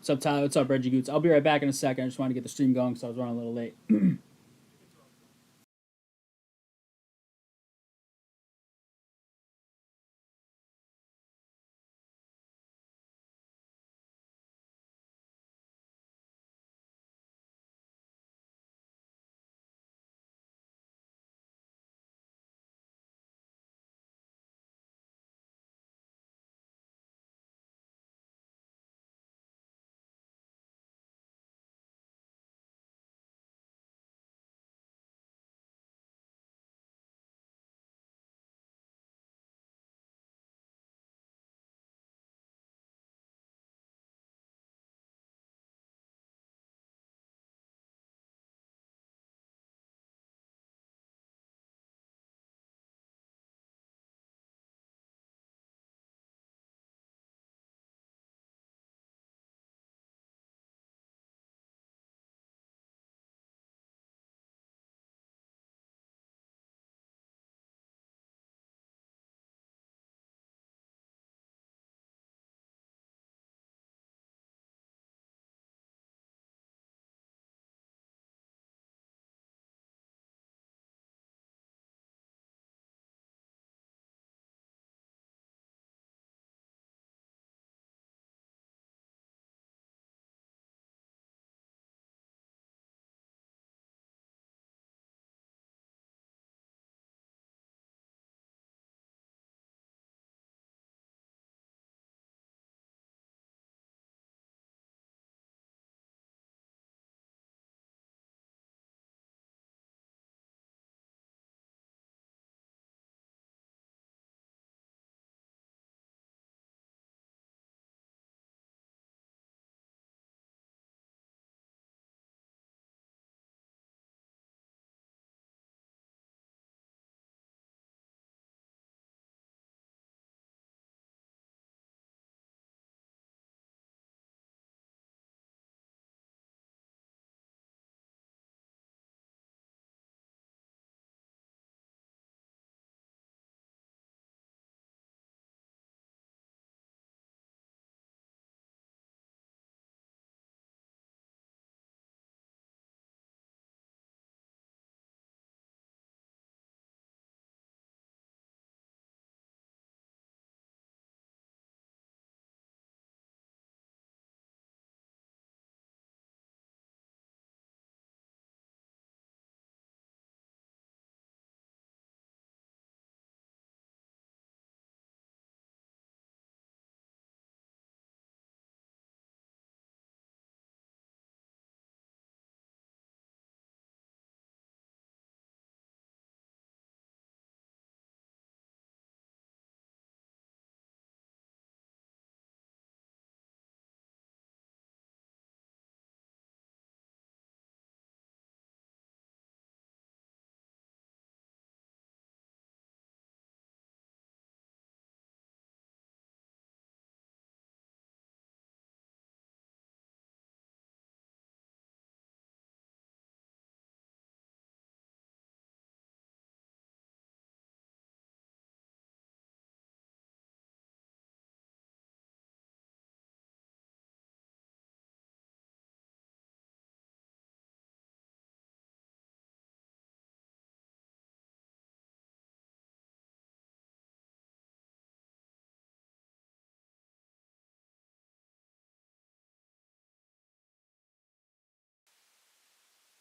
What's up, Tyler? What's up, Reggie Goots? I'll be right back in a second. I just wanted to get the stream going because I was running a little late.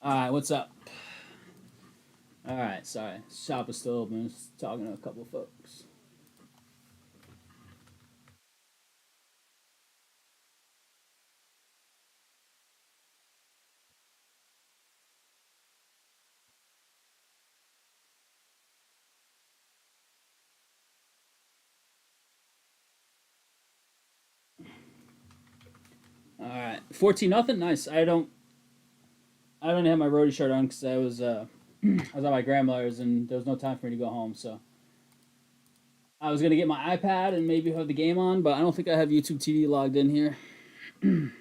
All right, what's up? All right, sorry. Shop is still open. Just talking to a couple folks. All right, 14 nothing. Nice. I don't have my Rhody shirt on because I was I was at my grandmother's and there was no time for me to go home. So I was gonna get my iPad and maybe have the game on, but I don't think I have YouTube TV logged in here, and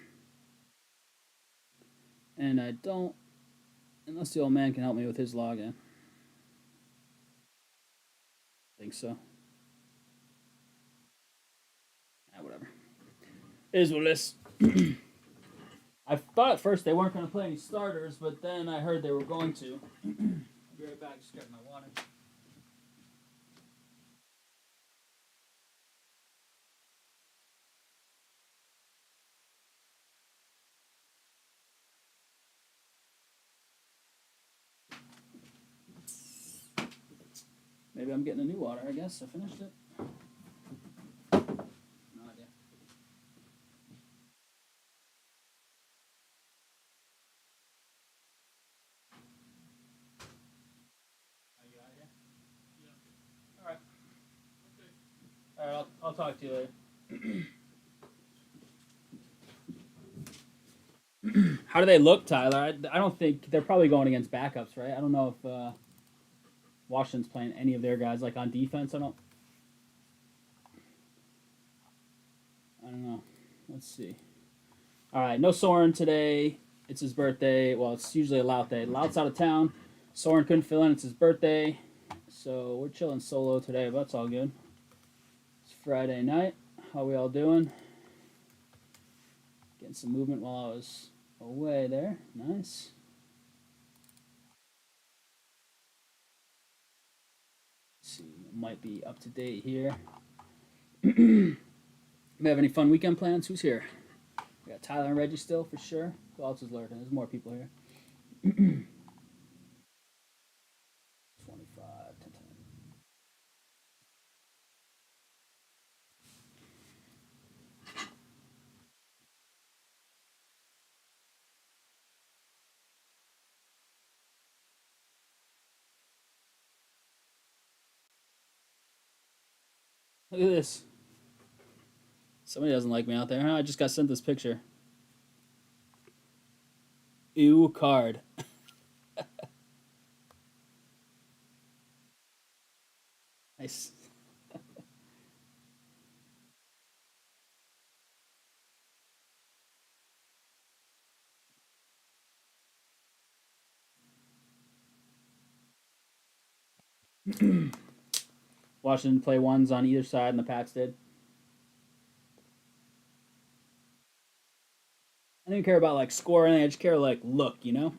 I don't unless the old man can help me with his login. I think so. Whatever. It is what it is. I thought at first they weren't going to play any starters, but then I heard they were going to. I'll be right back. Just grab my water. Maybe I'm getting a new water. I guess I finished it. No idea. Are you out of here? Yeah. All right. Okay. All right. I'll talk to you later. How do they look, Tyler? I don't think they're probably going against backups, right? I don't know if Washington's playing any of their guys like on defense. I don't know. Let's see. All right, no Soren today. It's his birthday. Well, it's usually a Lout day. Lout's out of town. Soren couldn't fill in. It's his birthday, so we're chilling solo today. But that's all good. It's Friday night. How we all doing? Getting some movement while I was away there. Nice. Let's see, might be up to date here. We have any fun weekend plans? Who's here? We got Tyler and Reggie still for sure. Who else is lurking? There's more people here. 25, 10, 10. Look at this. Somebody doesn't like me out there. Huh? I just got sent this picture. Ew card. Nice. Washington play ones on either side, and the Pats did. I didn't care about like scoring. I just care like look, you know,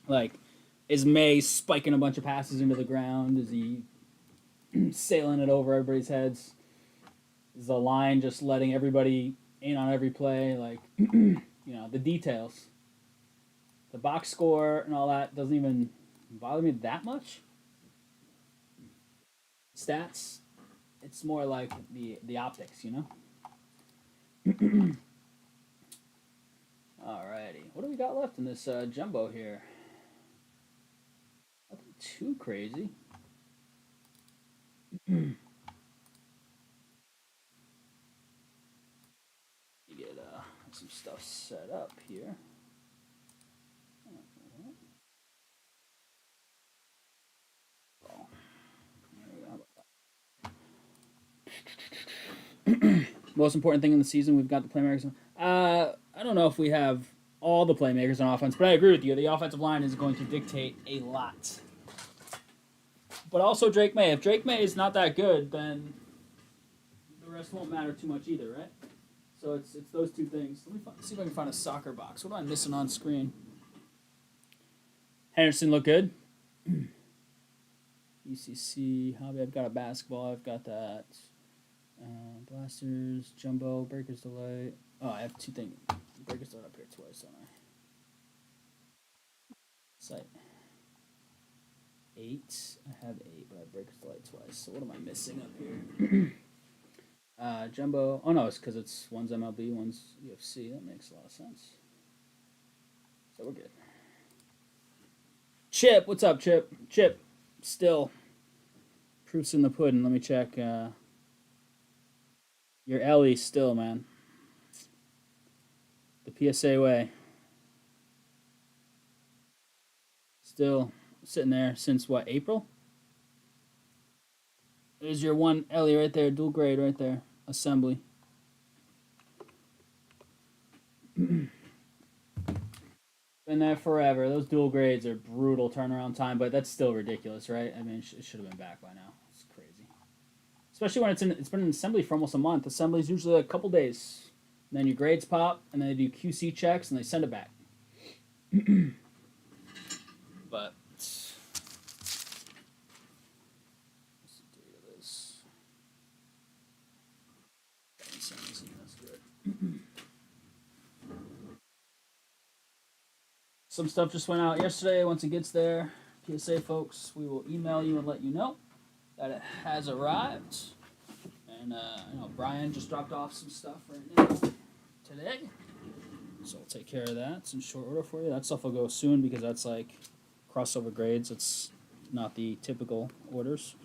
like is May spiking a bunch of passes into the ground? Is he sailing it over everybody's heads? Is the line just letting everybody in on every play? Like, the details. The box score and all that doesn't even bother me that much. Stats, it's more like the optics, you know. Alrighty, what do we got left in this jumbo here? Nothing too crazy. You get some stuff set up here. Most important thing in the season, we've got the playmakers. I don't know if we have all the playmakers on offense, but I agree with you. The offensive line is going to dictate a lot. But also Drake May. If Drake May is not that good, then the rest won't matter too much either, right? So it's those two things. Let me see if I can find a soccer box. What am I missing on screen? Henderson look good. UCC hobby. I've got a basketball. I've got that. Blasters, Jumbo, Breakers Delight. Oh, I have two things. Breakers Delight up here twice, don't I? Site. 8. I have 8, but I have Breakers Delight twice. So what am I missing up here? Jumbo. Oh no, it's because it's one's MLB, one's UFC. That makes a lot of sense. So we're good. Chip, what's up, Chip? Chip, still. Proof's in the pudding. Let me check. Your Ellie still, man. The PSA way. Still sitting there since what, April? There's your one Ellie right there, dual grade right there. Assembly. Been there forever. Those dual grades are brutal turnaround time, but that's still ridiculous, right? I mean, it should have been back by now. It's crazy. Especially when it's been in assembly for almost a month. Assembly is usually a couple days. And then your grades pop, and then they do QC checks, and they send it back. But what's the date of this? That's good. Some stuff just went out yesterday. Once it gets there, PSA folks, we will email you and let you know that it has arrived. And Brian just dropped off some stuff right now today, so I'll take care of that. It's in short order for you. That stuff will go soon because that's like crossover grades. It's not the typical orders.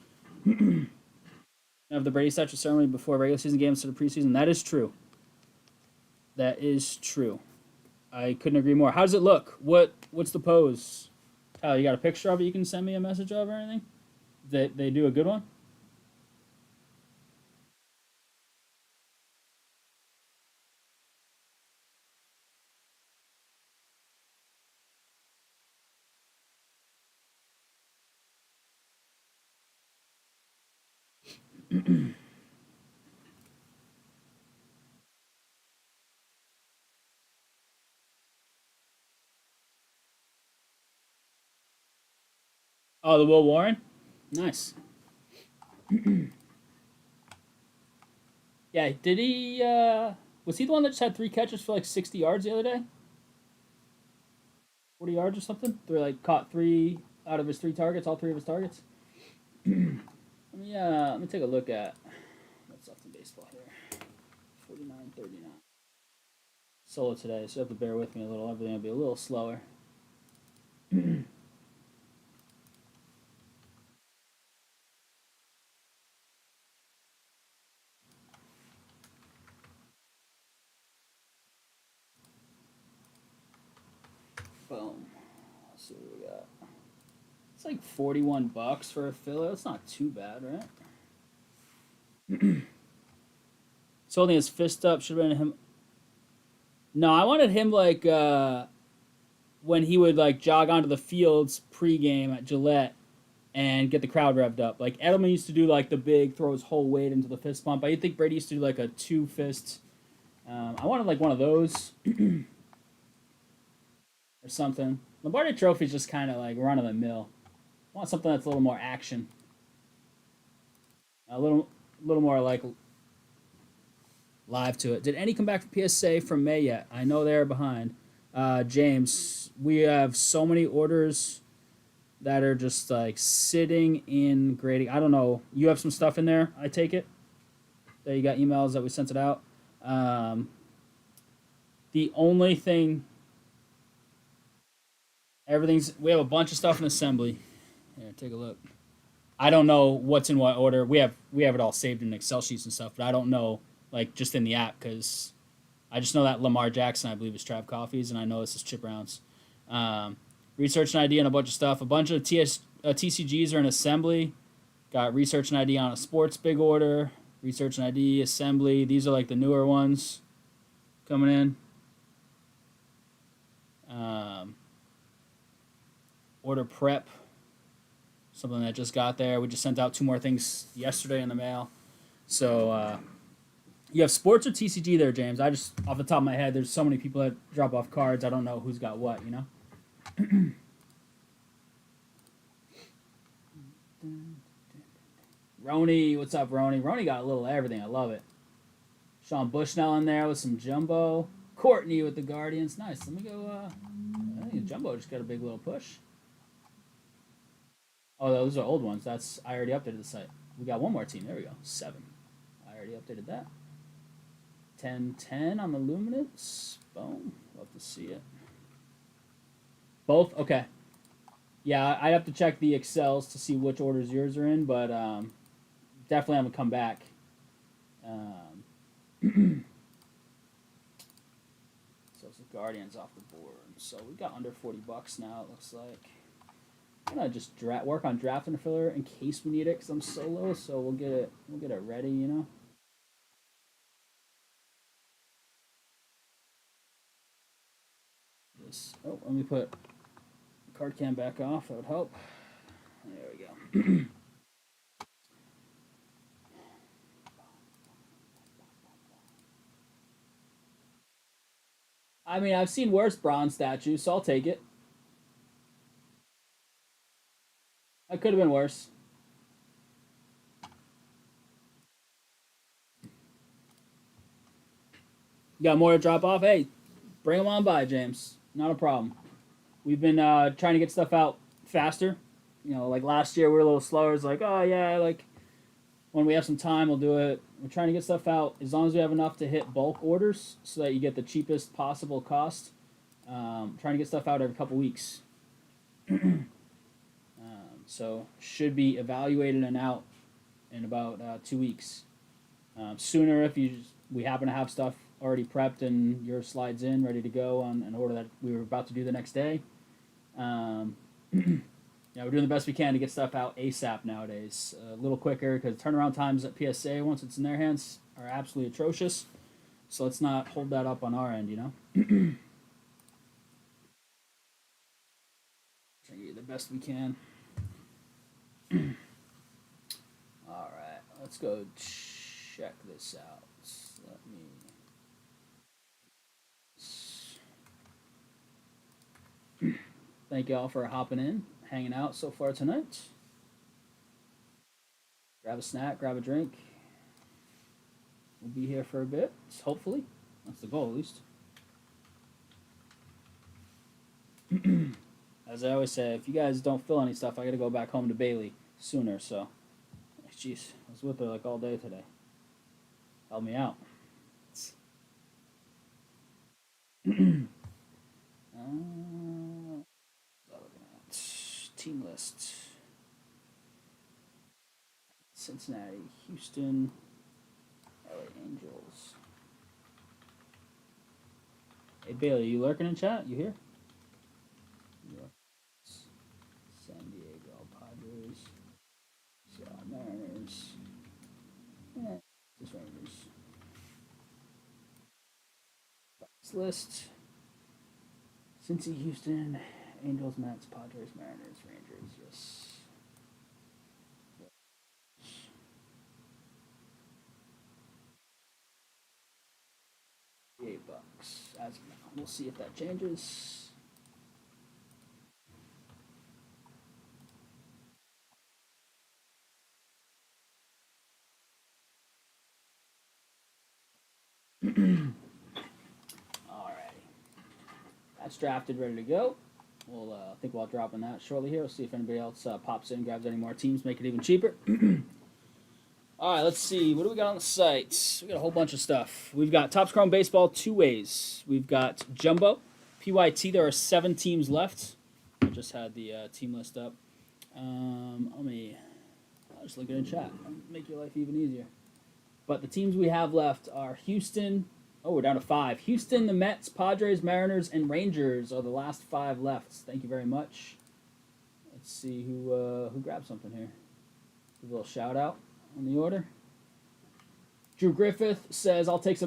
Have the Brady statue ceremony before regular season games to the preseason. That is true. That is true. I couldn't agree more. How does it look? What's the pose? Tyler, you got a picture of it you can send me a message of or anything? They do a good one? Oh, the Will Warren? Nice. Yeah, did he was he the one that just had 3 catches for like 60 yards the other day? 40 yards or something? They like caught 3 out of his 3 targets, all 3 of his targets. Let me take a look at what's left in baseball here. 49-39. Solo today, so you have to bear with me a little. Everything will be a little slower. Boom. Let's see what we got. It's like $41 for a filler. That's not too bad, right? He's holding his fist up. Should have been him. No, I wanted him like when he would like jog onto the fields pregame at Gillette and get the crowd revved up. Like Edelman used to do like the big throw his whole weight into the fist pump. I think Brady used to do like a 2 fist. I wanted like one of those or something. Lombardi Trophy's just kind of like run of the mill. I want something that's a little more action, a little more like live to it. Did any come back from PSA from May yet? I know they're behind. James, we have so many orders that are just like sitting in grading. I don't know. You have some stuff in there, I take it? That you got emails that we sent it out. The only thing, we have a bunch of stuff in assembly. Here, take a look. I don't know what's in what order. We have it all saved in Excel sheets and stuff, but I don't know like just in the app because I just know that Lamar Jackson, I believe, is Trav Coffee's, and I know this is Chip Rounds. Research and ID on a bunch of stuff. A bunch of TCGs are in assembly. Got research and ID on a sports big order. Research and ID, assembly. These are like the newer ones coming in. Order prep. Something that just got there. We just sent out 2 more things yesterday in the mail. So you have sports or TCG there, James? I just, off the top of my head, there's so many people that drop off cards. I don't know who's got what, you know? Rhody, what's up, Rhody? Rhody got a little everything. I love it. Sean Bushnell in there with some Jumbo. Courtney with the Guardians. Nice. Let me go. I think Jumbo just got a big little push. Oh, those are old ones. I already updated the site. We got one more team. There we go. 7. I already updated that. 10-10 on the Luminance. Boom. Love to see it. Both? Okay. Yeah, I have to check the Excels to see which orders yours are in, but definitely I'm going to come back. So it's the Guardians off the board. So we got under $40 now, it looks like. I'm going to just work on drafting a filler in case we need it because I'm solo, so we'll get it ready, you know. Oh, let me put the card cam back off. That would help. There we go. I mean, I've seen worse bronze statues, so I'll take it. That could have been worse. You got more to drop off? Hey, bring them on by, James. Not a problem. We've been trying to get stuff out faster. You know, like last year we were a little slower. It's like, oh yeah, like when we have some time, we'll do it. We're trying to get stuff out as long as we have enough to hit bulk orders, so that you get the cheapest possible cost. Trying to get stuff out every couple weeks. So should be evaluated and out in about 2 weeks. Sooner if we happen to have stuff already prepped and your slides in ready to go on an order that we were about to do the next day. Yeah, we're doing the best we can to get stuff out ASAP nowadays. A little quicker because turnaround times at PSA once it's in their hands are absolutely atrocious. So let's not hold that up on our end, you know. Try to get the best we can. All right, let's go check this out. Let me. Thank you all for hopping in, hanging out so far tonight. Grab a snack, grab a drink. We'll be here for a bit, hopefully. That's the goal, at least. As I always say, if you guys don't fill any stuff, I gotta go back home to Bailey sooner, so. Jeez, I was with her like all day today. Help me out. Team list. Cincinnati, Houston, LA Angels. Hey Bailey, you lurking in chat? You here? San Diego Padres. Seattle Mariners. Just Rangers. This list. Cincy, Houston, Angels, Mets, Padres, Mariners, Rangers. Yes. $8 as of now. We'll see if that changes. Alrighty. That's drafted, ready to go. We'll I think we'll drop on that shortly here. We'll see if anybody else pops in, grabs any more teams, make it even cheaper. All right, let's see. What do we got on the site? We got a whole bunch of stuff. We've got Topps Chrome Baseball two ways. We've got Jumbo, PYT. There are 7 teams left. I just had the team list up. I'll just look at it in chat. Make your life even easier. But the teams we have left are Houston. Oh, we're down to 5. Houston, the Mets, Padres, Mariners, and Rangers are the last 5 left. Thank you very much. Let's see who grabbed something here. Give a little shout out on the order. Drew Griffith says, I'll take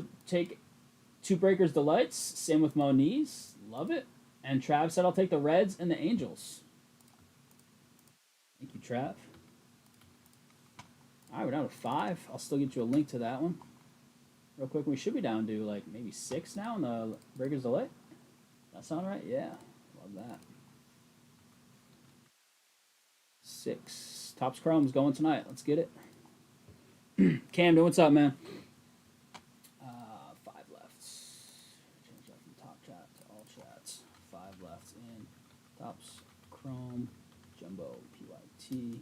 2 Breakers Delights. Same with Moniz. Love it. And Trav said, I'll take the Reds and the Angels. Thank you, Trav. All right, we're down to 5. I'll still get you a link to that one. Real quick, we should be down to like maybe 6 now in the Breakers Delight. That sound right? Yeah. Love that. 6. Topps Chrome's going tonight. Let's get it. Camden, what's up, man? 5 left. Change that from top chat to all chats. 5 left in Topps Chrome, Jumbo, PYT.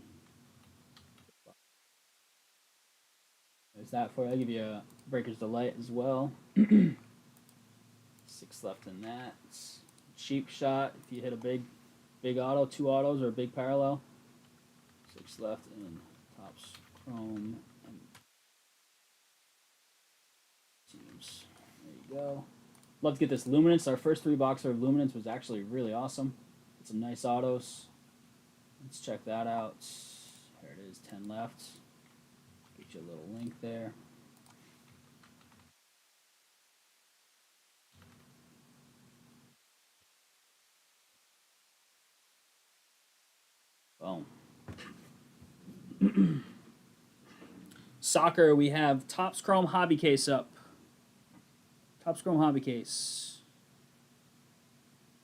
There's that for you. I'll give you a Breaker's Delight as well. 6 left in that. Cheap shot if you hit a big auto, 2 autos, or a big parallel. 6 left in Topps Chrome and teams. There you go. Love to get this Luminance. Our first 3 boxer of Luminance was actually really awesome. Get some nice autos. Let's check that out. There it is, 10 left. Get you a little link there. Boom. Soccer, we have Topps Chrome Hobby Case up. Topps Chrome Hobby Case.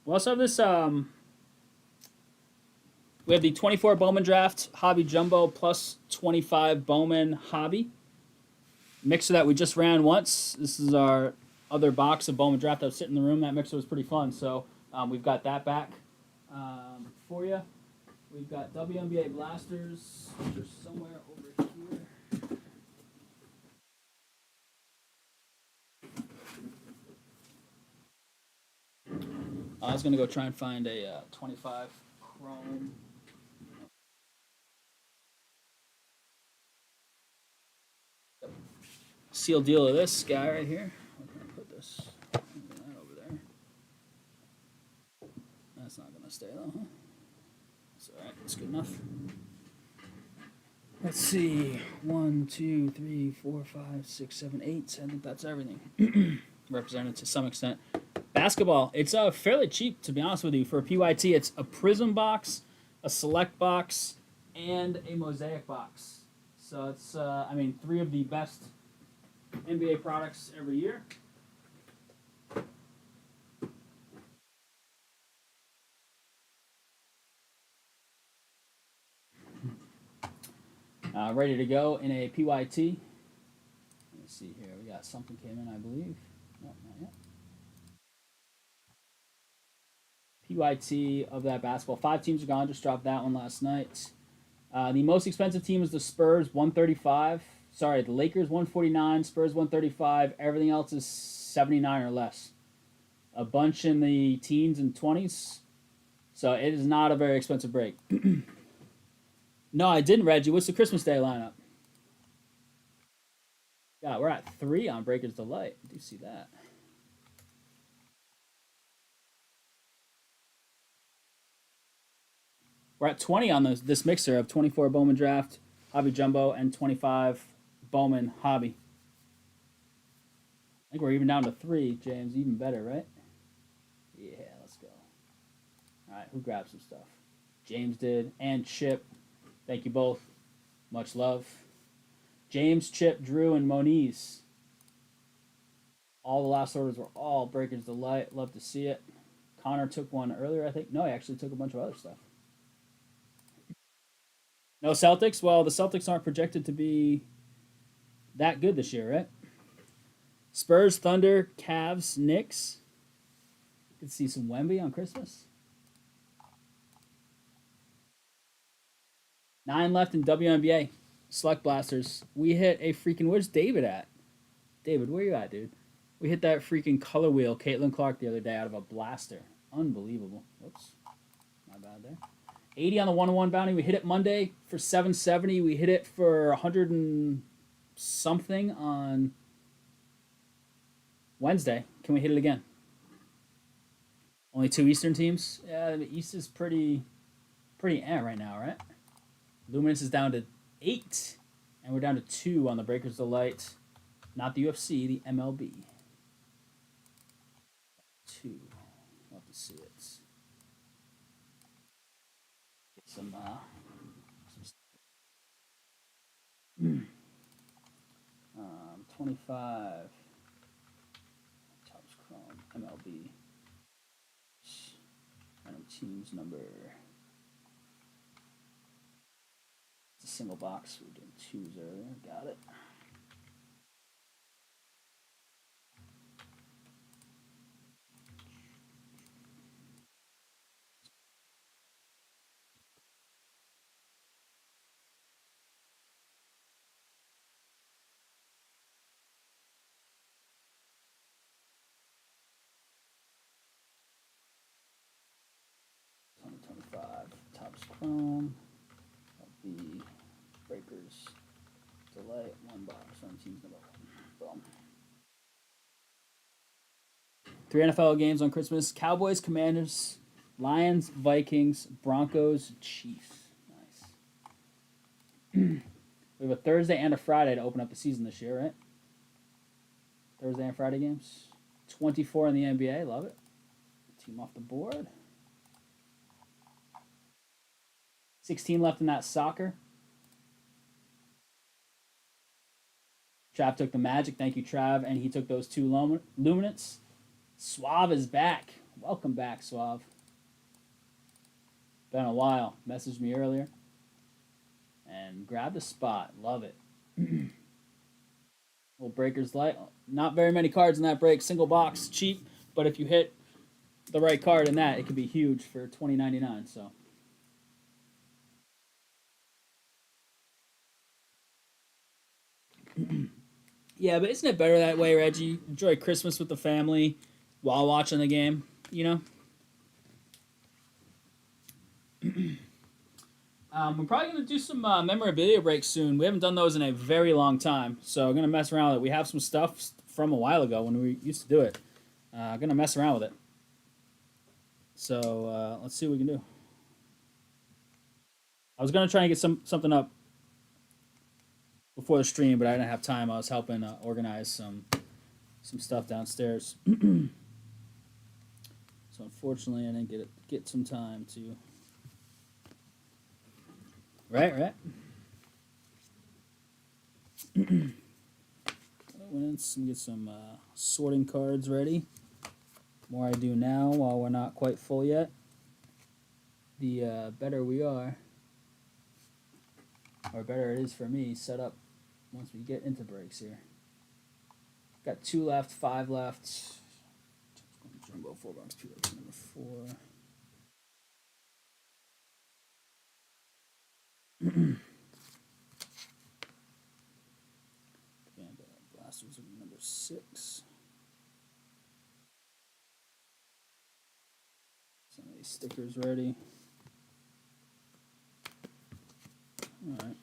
We also have this. We have the 24 Bowman draft hobby jumbo plus 25 Bowman hobby mixer that we just ran once. This is our other box of Bowman draft that was sitting in the room. That mixer was pretty fun. So we've got that back for you. We've got WNBA blasters, which are somewhere over here. I was gonna go try and find a 25 chrome. Seal deal of this guy right here. Where can I put this? That over there. That's not gonna stay though, huh? That's all right. That's good enough. Let's see. 1, 2, 3, 4, 5, 6, 7, 8. I think that's everything. Represented to some extent. Basketball. It's fairly cheap, to be honest with you. For a PYT, it's a Prism box, a Select box, and a Mosaic box. So it's, I mean, 3 of the best NBA products every year. Ready to go in a PYT. Let me see here. We got something came in, I believe. No, not yet. PYT of that basketball. 5 teams are gone. Just dropped that one last night. The most expensive team is the Spurs, 135. Sorry, the Lakers, 149. Spurs, 135. Everything else is 79 or less. A bunch in the teens and 20s. So it is not a very expensive break. No, I didn't, Reggie. What's the Christmas Day lineup? Yeah, we're at 3 on Breaker's Delight. I do see that. We're at 20 on this mixer of 24 Bowman Draft, Hobby Jumbo, and 25 Bowman Hobby. I think we're even down to 3, James. Even better, right? Yeah, let's go. All right, who grabbed some stuff? James did, and Chip. Thank you both. Much love. James, Chip, Drew, and Moniz. All the last orders were all Breaker's Delight. Love to see it. Connor took one earlier, I think. No, he actually took a bunch of other stuff. No Celtics? Well, the Celtics aren't projected to be that good this year, right? Spurs, Thunder, Cavs, Knicks. Could see some Wemby on Christmas. 9 left in WNBA. Select Blasters. We hit a freaking... Where's David at? David, where you at, dude? We hit that freaking color wheel, Caitlin Clark, the other day out of a blaster. Unbelievable. Whoops. My bad there. 80 on the 1-on-1 bounty. We hit it Monday for 770. We hit it for 100 and something on Wednesday. Can we hit it again? Only 2 Eastern teams? Yeah, the East is pretty right now, right? Luminous is down to 8. And we're down to 2 on the Breaker's Delight. Not the UFC, the MLB. 2. Love to see it. Get some 25 Topps Chrome MLB random teams number. It's a single box. We were doing 2s earlier. Got it. Topps Chrome. The Breakers Delay 1 box on teams number 1. Boom. 3 NFL games on Christmas: Cowboys, Commanders, Lions, Vikings, Broncos, Chiefs. Nice. We have a Thursday and a Friday to open up the season this year, right? Thursday and Friday games. 24 in the NBA. Love it. Team off the board. 16 left in that soccer. Trav took the Magic. Thank you, Trav. And he took those 2 Luminance. Suave is back. Welcome back, Suave. Been a while. Messaged me earlier and grabbed a spot. Love it. Little Breakers Light. Not very many cards in that break. Single box, cheap. But if you hit the right card in that, it could be huge for $20.99. So. Yeah, but isn't it better that way, Reggie? Enjoy Christmas with the family while watching the game, you know? We're probably going to do some memorabilia breaks soon. We haven't done those in a very long time, so I'm going to mess around with it. We have some stuff from a while ago when we used to do it. I'm going to mess around with it. So let's see what we can do. I was going to try and get something up before the stream, but I didn't have time. I was helping organize some stuff downstairs. So unfortunately, I didn't get some time to. Right. Let me get some sorting cards ready. The more I do now, while we're not quite full yet, the better we are, or better it is for me. Set up once we get into breaks here. Got 2 left, 5 left. Jumbo 4-box PLX number 4. Blasters number 6. Some of these stickers ready. Alright.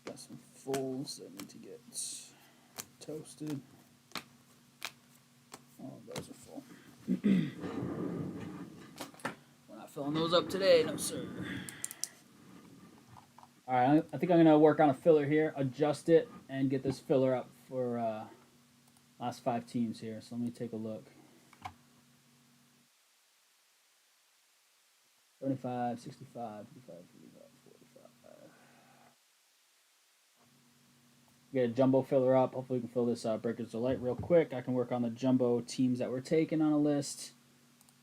Got some fulls that need to get toasted. All of those are full. We're not filling those up today, no sir. Alright, I think I'm going to work on a filler here, adjust it, and get this filler up for last 5 teams here. So let me take a look. 75, 65, 55, 55, 45. Get a jumbo filler up. Hopefully we can fill this Breakers Delight real quick. I can work on the jumbo teams that we're taking on a list.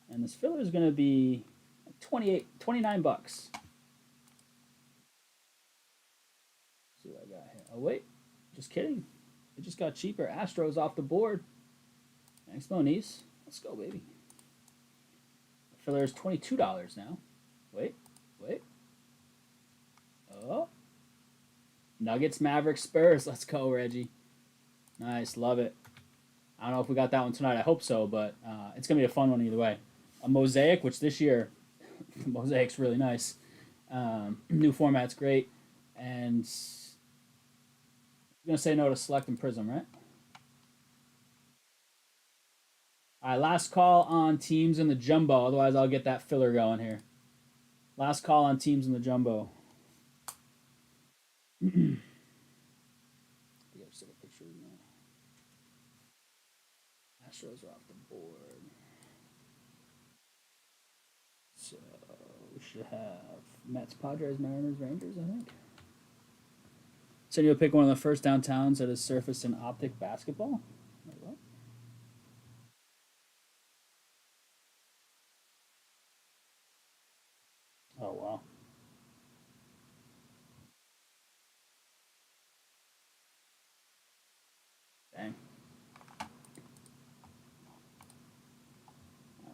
And this filler is going to be $29. Let's see what I got here. Oh, wait. Just kidding. It just got cheaper. Astros off the board. Thanks, Moniz. Let's go, baby. The filler is $22 now. Wait. Oh. Nuggets, Mavericks, Spurs. Let's go, Reggie. Nice. Love it. I don't know if we got that one tonight. I hope so, but it's going to be a fun one either way. A Mosaic, which this year, Mosaic's really nice. New format's great. And I'm going to say no to Select and Prism, right? All right, last call on teams in the jumbo. Otherwise, I'll get that filler going here. Last call on teams in the jumbo. I think I just took a picture of that. Astros are off the board. So we should have Mets, Padres, Mariners, Rangers, I think. So you'll pick one of the first downtowns that is surfaced in optic basketball? Wait, what? Oh, wow. Dang.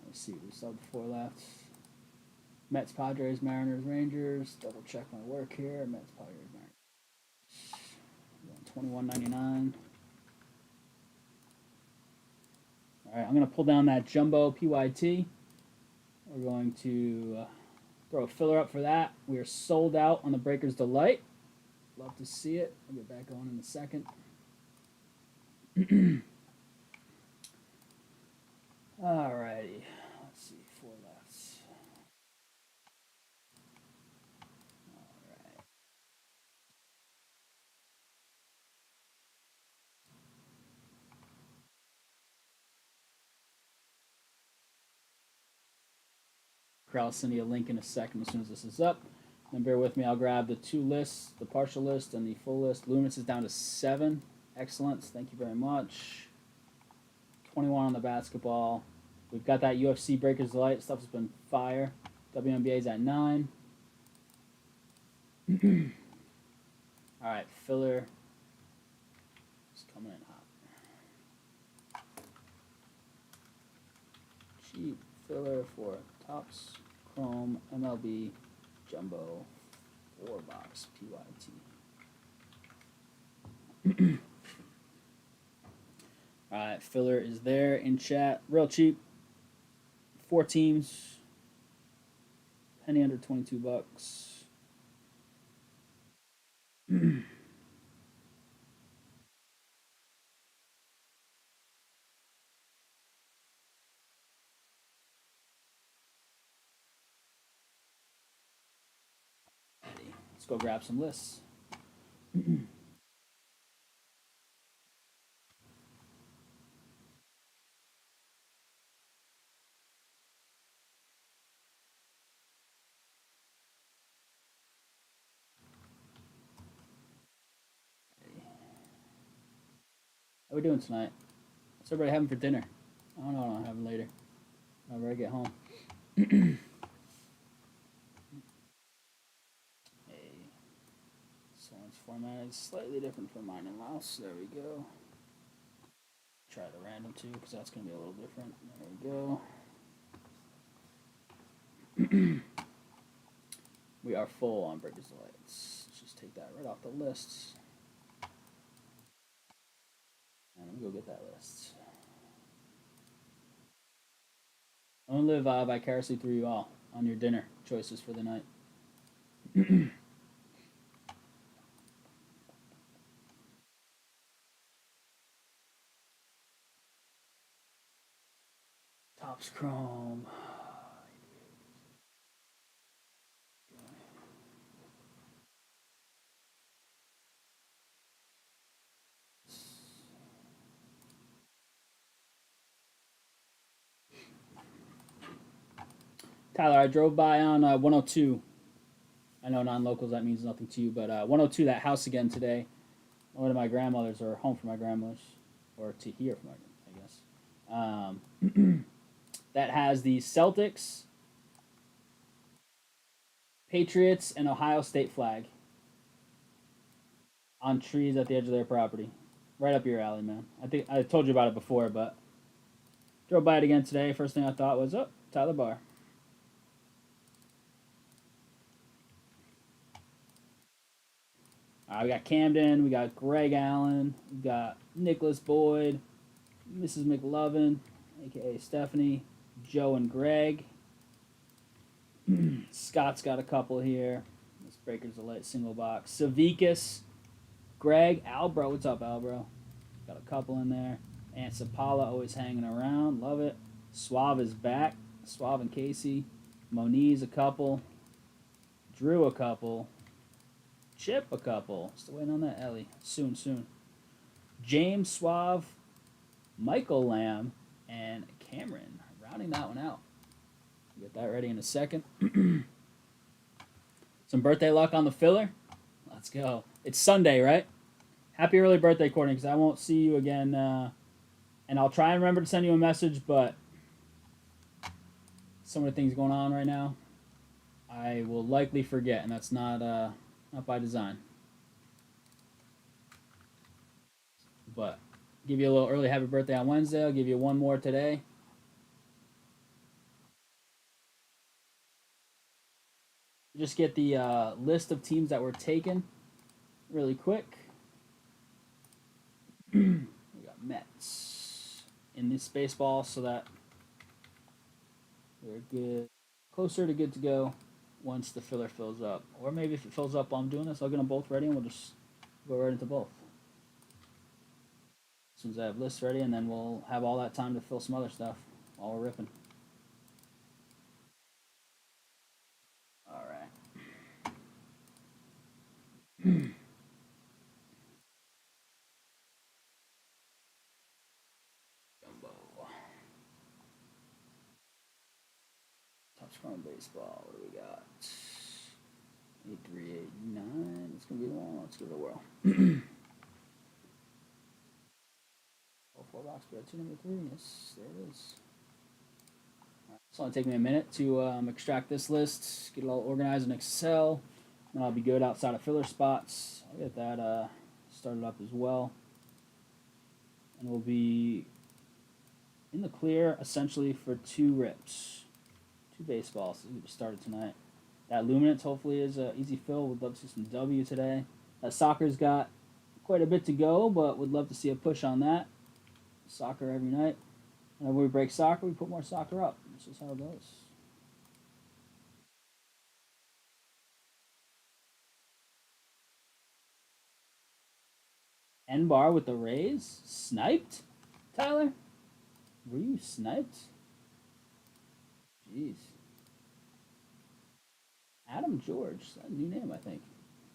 Let's see. We still have 4 left. Mets, Padres, Mariners, Rangers. Double check my work here. Mets, Padres, Mariners. $21.99. All right, I'm going to pull down that jumbo PYT. We're going to throw a filler up for that. We are sold out on the Breakers Delight. Love to see it. I'll get that going in a second. Alrighty. Let's see. 4 left. Alright. I'll send you a link in a second as soon as this is up. Then bear with me. I'll grab the 2 lists, the partial list and the full list. Luminous is down to 7. Excellent. Thank you very much. 21 on the basketball. We've got that UFC Breakers Delight. Stuff has been fire. WNBA's at 9. All right, filler is coming in hot. Cheap filler for Topps Chrome MLB Jumbo 4-box PYT. All right, filler is there in chat. Real cheap. 4 teams. Penny under $22. Let's go grab some lists. How we doing tonight? What's everybody having for dinner? I don't know what I'm having later. Whenever I get home. Hey. So one's format is slightly different from mine and Laos. There we go. Try the random too, because that's going to be a little different. There we go. We are full on Breakers Delights. Let's just take that right off the list. And let me go get that list. I'm going to live vicariously through you all on your dinner choices for the night. Topps Chrome. Tyler, I drove by on 102. I know non-locals, that means nothing to you, but 102, that house again today. I went to my grandmother's, or home for my grandmother's, or to here for my, I guess. That has the Celtics, Patriots, and Ohio State flag on trees at the edge of their property. Right up your alley, man. I think I told you about it before, but drove by it again today. First thing I thought was, oh, Tyler Barr. We got Camden, we got Greg Allen, we got Nicholas Boyd, Mrs. McLovin, aka Stephanie, Joe and Greg. Scott's got a couple here. This Breakers Delight single box. Savikas, Greg, Albro. What's up, Albro? Got a couple in there. Aunt Sapala always hanging around. Love it. Suave is back. Suave and Casey. Moniz a couple. Drew a couple. Chip a couple. Still waiting on that, Ellie. Soon. James Suave, Michael Lamb, and Cameron. Rounding that one out. Get that ready in a second. Some birthday luck on the filler. Let's go. It's Sunday, right? Happy early birthday, Courtney, because I won't see you again. And I'll try and remember to send you a message, but some of the things going on right now, I will likely forget, and that's not by design. But give you a little early happy birthday on Wednesday. I'll give you one more today. Just get the list of teams that were taken really quick. We got Mets in this baseball, so that we're good, closer to good to go once the filler fills up. Or maybe if it fills up while I'm doing this, I'll get them both ready and we'll just go right into both. As soon as I have lists ready, and then we'll have all that time to fill some other stuff while we're ripping. All right. Jumbo. Topps Chrome baseball. What do we got? 8389. It's gonna be the one. Let's give it a whirl. 4 box bread 2 number 3. Yes, there it is. Right, it's only take me a minute to extract this list, get it all organized in Excel, and I'll be good outside of filler spots. I'll get that started up as well, and we'll be in the clear essentially for 2 rips, 2 baseballs to get started tonight. That Luminance hopefully is an easy fill. Would love to see some W today. That soccer's got quite a bit to go, but would love to see a push on that. Soccer every night. And when we break soccer, we put more soccer up. This is how it goes. N-bar with the Rays. Sniped? Tyler? Were you sniped? Jeez. Adam George. That's a new name, I think.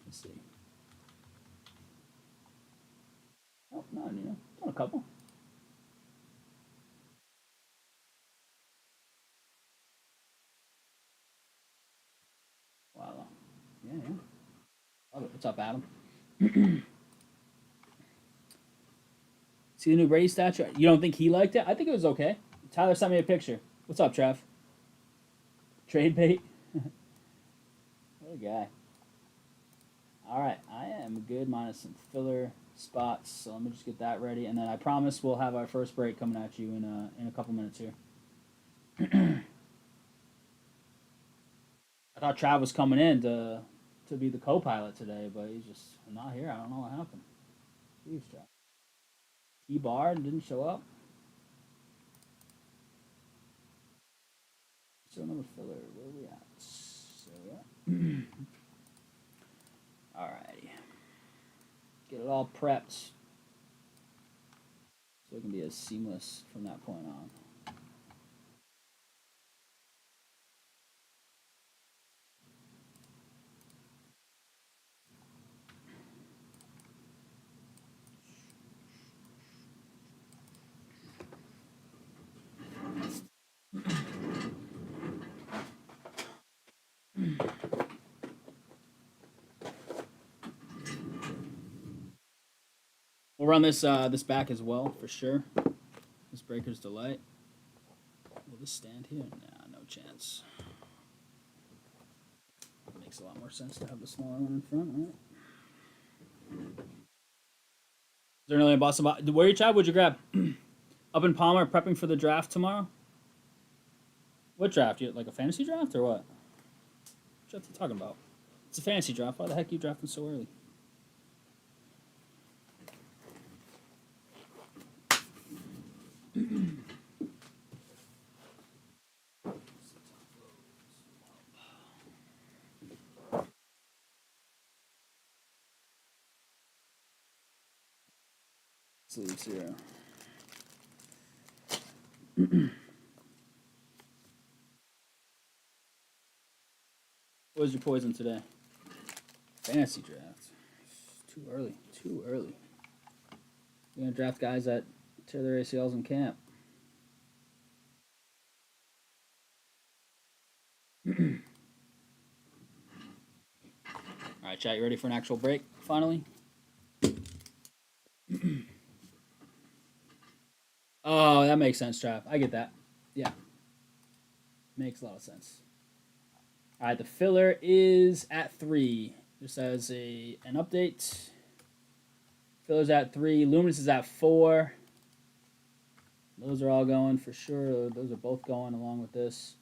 Let's see. Oh, not a new name. On a couple. Wow. Yeah, yeah. Love it. What's up, Adam? See the new Brady statue? You don't think he liked it? I think it was okay. Tyler sent me a picture. What's up, Trev? Trade bait? What a guy. Alright, I am good minus some filler spots, so let me just get that ready, and then I promise we'll have our first break coming at you in a couple minutes here. I thought Trav was coming in to be the co-pilot today, but he's just not here. I don't know what happened. Jeez, Trav. T-Bar didn't show up. So number filler, where are we at? There we are. Alrighty. Get it all prepped so it can be as seamless from that point on. We'll run this this back as well for sure. This Breaker's Delight. Will this stand here? Nah, no chance. Makes a lot more sense to have the smaller one in front, right? Is there another Boston? Where you, Chad? Would you grab? Up in Palmer, prepping for the draft tomorrow. What draft? You like a fantasy draft or what? What draft are you talking about? It's a fantasy draft. Why the heck are you drafting so early? Sleeves here. What was your poison today? Fantasy draft. Too early. Too early. You're gonna draft guys that tear their ACLs in camp. All right, chat. You ready for an actual break? Finally. Oh, that makes sense, Trav. I get that. Yeah. Makes a lot of sense. All right, the filler is at 3. Just as an update. Filler's at 3. Luminous is at 4. Those are all going for sure. Those are both going along with this.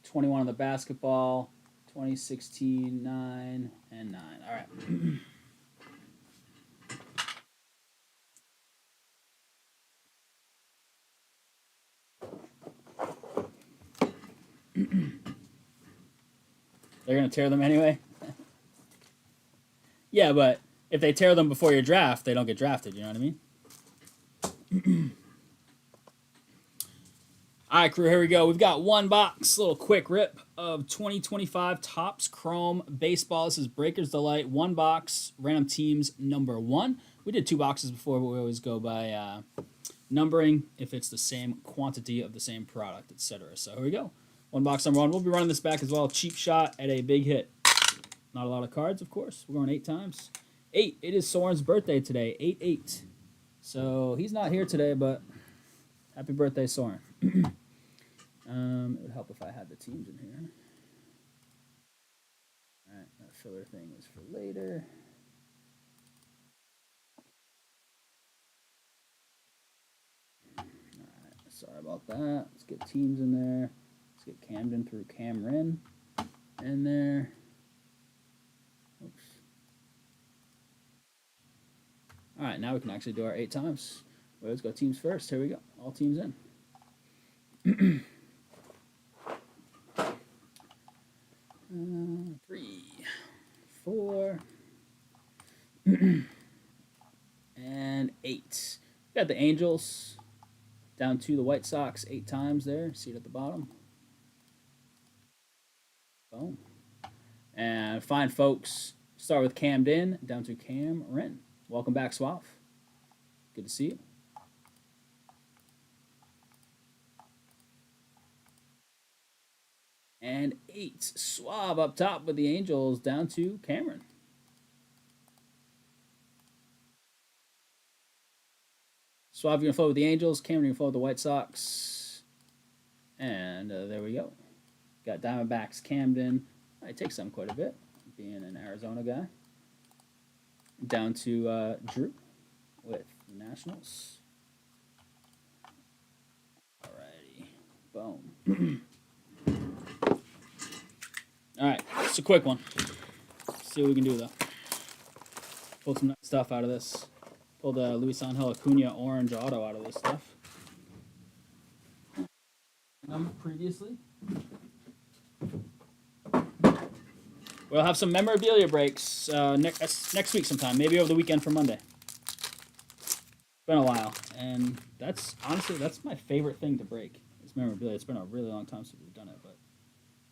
21 on the basketball. 2016, 9, and 9. All right. They're going to tear them anyway? Yeah, but if they tear them before your draft, they don't get drafted. You know what I mean? All right, crew, here we go. We've got one box, little quick rip of 2025 Topps Chrome Baseball. This is Breaker's Delight. One box, random teams number 1. We did 2 boxes before, but we always go by numbering if it's the same quantity of the same product, etc. So here we go. One box number 1. We'll be running this back as well. Cheap shot at a big hit. Not a lot of cards, of course. We're going 8 times. 8. It is Soren's birthday today. 8-8. So he's not here today, but Happy birthday, Soren. It would help if I had the teams in here. All right, that filler thing is for later. All right, sorry about that. Let's get teams in there. Let's get Camden through Cameron in there. Oops. All right, now we can actually do our 8 times. Well, let's go teams first. Here we go. All teams in. 3, 4, and 8. We got the Angels down to the White Sox 8 times there. See it at the bottom. Boom. And fine folks, start with Camden down to Cameron. Welcome back, Swaff. Good to see you. And 8, Suave up top with the Angels down to Cameron. Suave, you're going to flow with the Angels. Cameron, you're going to flow with the White Sox. And there we go. Got Diamondbacks, Camden. I take some quite a bit, being an Arizona guy. Down to Drew with the Nationals. Alrighty. Boom. Alright, it's a quick one. Let's see what we can do, though. Pulled some nice stuff out of this. Pulled a Luis Angel Acuna orange auto out of this stuff. Previously. We'll have some memorabilia breaks next week sometime, maybe over the weekend for Monday. Been a while, and that's honestly my favorite thing to break. Is memorabilia. It's been a really long time since we've done it, but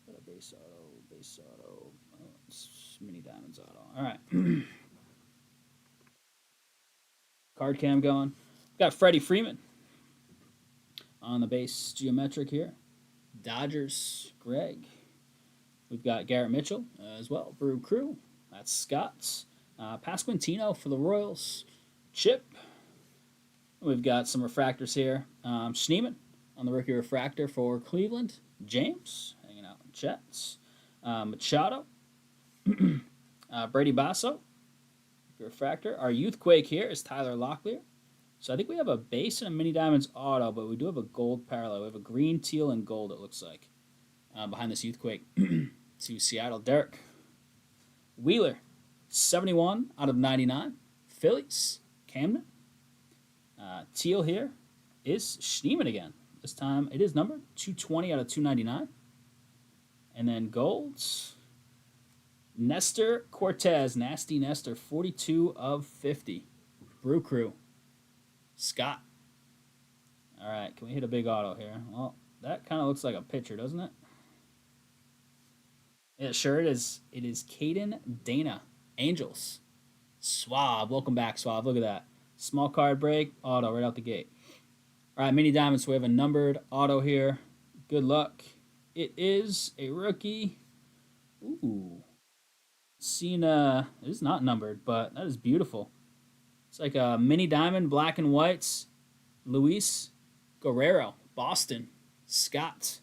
got a base auto, mini diamonds auto. All right, card cam going. Got Freddie Freeman on the base geometric here. Dodgers, Greg. We've got Garrett Mitchell as well. Brew Crew. That's Scott's. Pasquantino for the Royals. Chip. We've got some refractors here. Schneeman on the rookie refractor for Cleveland. James hanging out in Jets. Machado. Brady Basso. Refractor. Our Youthquake here is Tyler Locklear. So I think we have a base and a mini diamonds auto, but we do have a gold parallel. We have a green, teal, and gold, it looks like, behind this Youthquake. To Seattle, Derek. Wheeler, 71 out of 99. Phillies, Camden. Teal here is Schneeman again. This time it is numbered 220 out of 299. And then golds, Nestor Cortez, Nasty Nestor, 42 of 50. Brew Crew, Scott. All right, can we hit a big auto here? Well, that kind of looks like a pitcher, doesn't it? Yeah, sure it is. It is Caden Dana, Angels. Swab, welcome back, Swab. Look at that. Small card break, auto right out the gate. All right, mini diamonds. So we have a numbered auto here. Good luck. It is a rookie. Ooh. Cena. It is not numbered, but that is beautiful. It's like a mini diamond, black and whites. Luis Guerrero, Boston. Scott.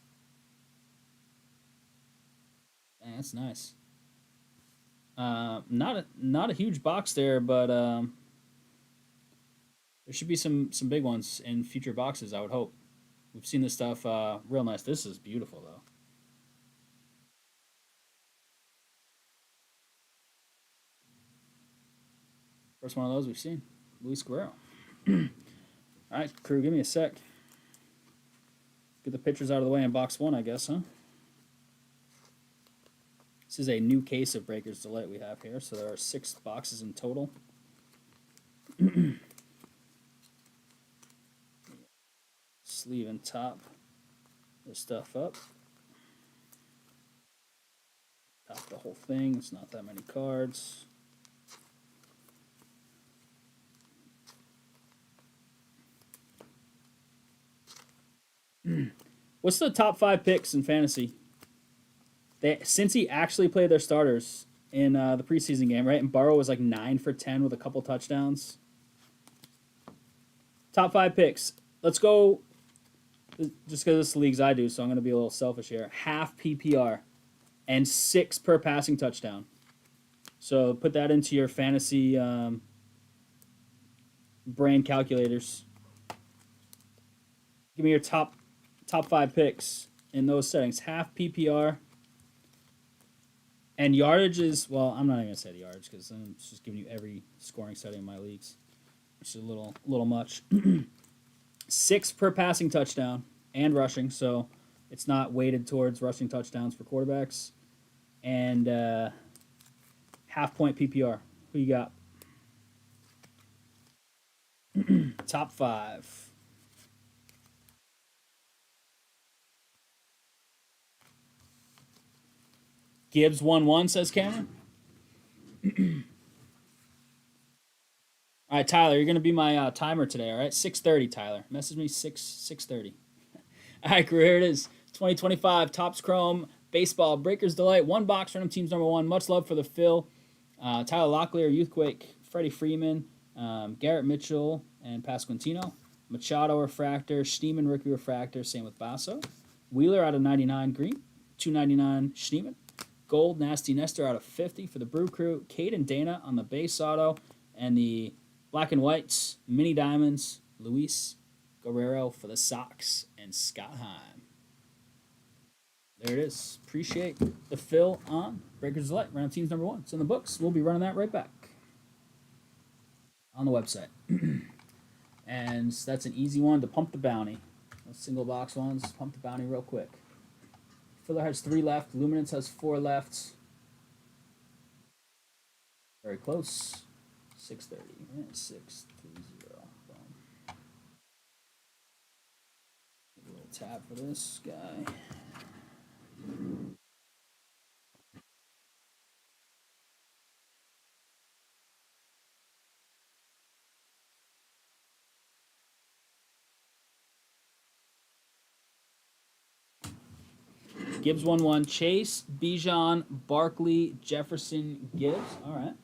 Man, that's nice. Not a huge box there, but there should be some big ones in future boxes, I would hope. We've seen this stuff real nice. This is beautiful, though. First one of those we've seen. Luis Guerrero. All right, crew, give me a sec. Get the pictures out of the way in box 1, I guess, huh? This is a new case of Breaker's Delight we have here, so there are 6 boxes in total. Sleeve and top this stuff up. Top the whole thing. It's not that many cards. What's the top 5 picks in fantasy? Cincy actually played their starters in the preseason game, right? And Burrow was like 9 for 10 with a couple touchdowns. Top 5 picks. Let's go just because this leagues I do, so I'm going to be a little selfish here. Half PPR and 6 per passing touchdown. So put that into your fantasy brain calculators. Give me your top 5 picks in those settings. Half PPR and yardage is, well, I'm not even gonna say the yardage because I'm just giving you every scoring setting in my leagues, which is a little much. 6 per passing touchdown and rushing, so it's not weighted towards rushing touchdowns for quarterbacks. And half point PPR. Who you got? Top 5. Gibbs 1-1 says Cameron. All right, Tyler, you're gonna be my timer today. All right, 6:30. Tyler, message me 6:30. All right, crew, here it is. 2025 Topps Chrome Baseball Breakers Delight. 1 box, random teams number 1. Much love for the Phil. Tyler Locklear, Youthquake, Freddie Freeman, Garrett Mitchell, and Pasquantino. Machado Refractor, Schneemann Rookie Refractor, same with Basso. Wheeler out of 99 green, 299 Schneemann. Gold Nasty Nestor out of 50 for the Brew Crew. Caden Dana on the base auto, and the black and whites, mini diamonds, Luis Guerrero for the Sox, and Scott Heim. There it is. Appreciate the fill on Breakers Delight. Random teams number 1. It's in the books. We'll be running that right back on the website. And that's an easy one to pump the bounty. Those single box ones, pump the bounty real quick. Filler has 3 left. Luminance has 4 left. Very close. 6:30. 6:30. Boom. A little tab for this guy. Gibbs 1-1. Chase, Bijan, Barkley, Jefferson, Gibbs. All right.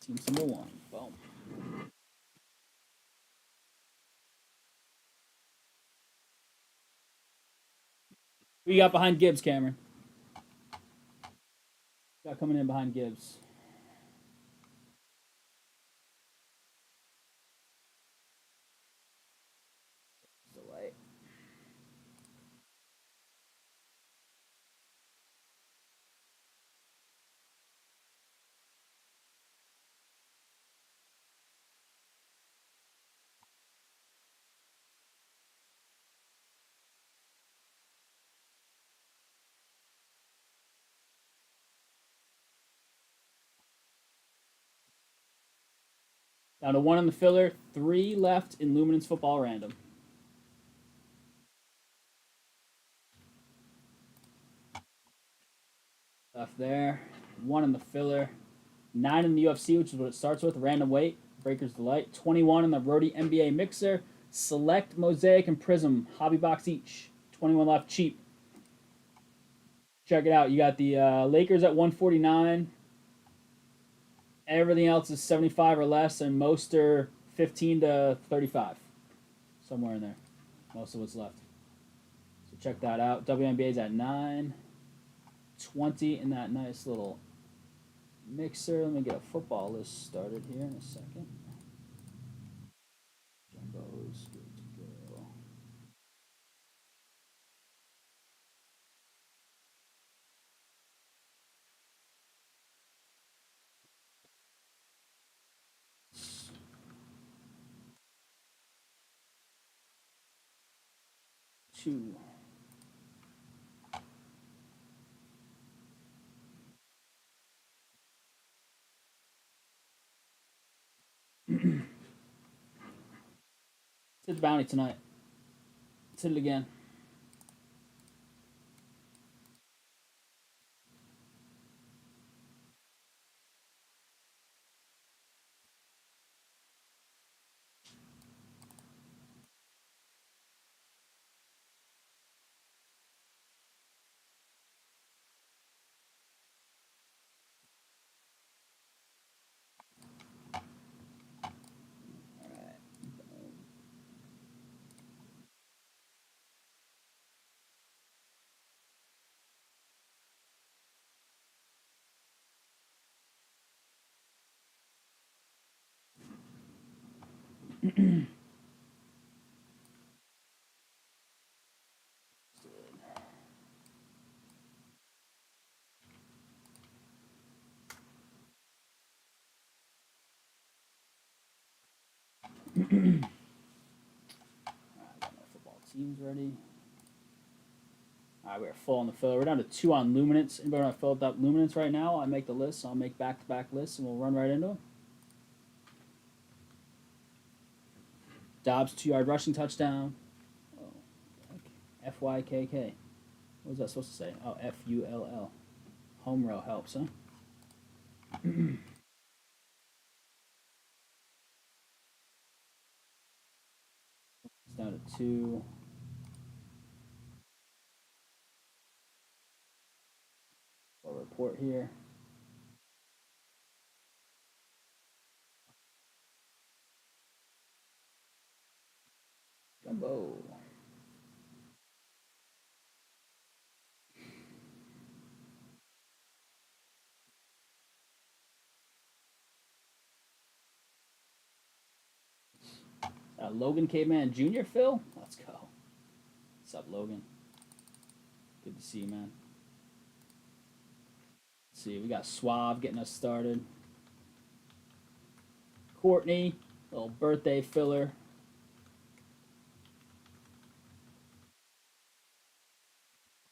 Teams number 1. Boom. Who you got behind Gibbs, Cameron? Got coming in behind Gibbs. Delay. Down to 1 in the filler. 3 left in Luminance Football Random. Left there. 1 in the filler. 9 in the UFC, which is what it starts with. Random weight. Breakers Delight. 21 in the Rhody NBA Mixer. Select, Mosaic, and Prism. Hobby box each. 21 left. Cheap. Check it out. You got the Lakers at 149. Everything else is 75 or less, and most are 15 to 35. Somewhere in there. Most of what's left. So check that out. WNBA's at 9. 20 in that nice little mixer. Let me get a football list started here in a second. Jumbo's good to go. Two. Let's hit the bounty tonight. Let's hit it again. Got my football teams ready. All right, we're full on the filler. We're down to 2 on Luminance. Anybody want to fill up Luminance right now? I make the list. So I'll make back-to-back lists, and we'll run right into them. Dobbs 2-yard rushing touchdown. Oh, FYKK. What was that supposed to say? Oh, FULL. Home row helps, huh? It's down to 2. I'll report here. Gumbo. Logan Caveman Jr. Phil? Let's go. What's up, Logan? Good to see you, man. Let's see, we got Suave getting us started. Courtney, little birthday filler.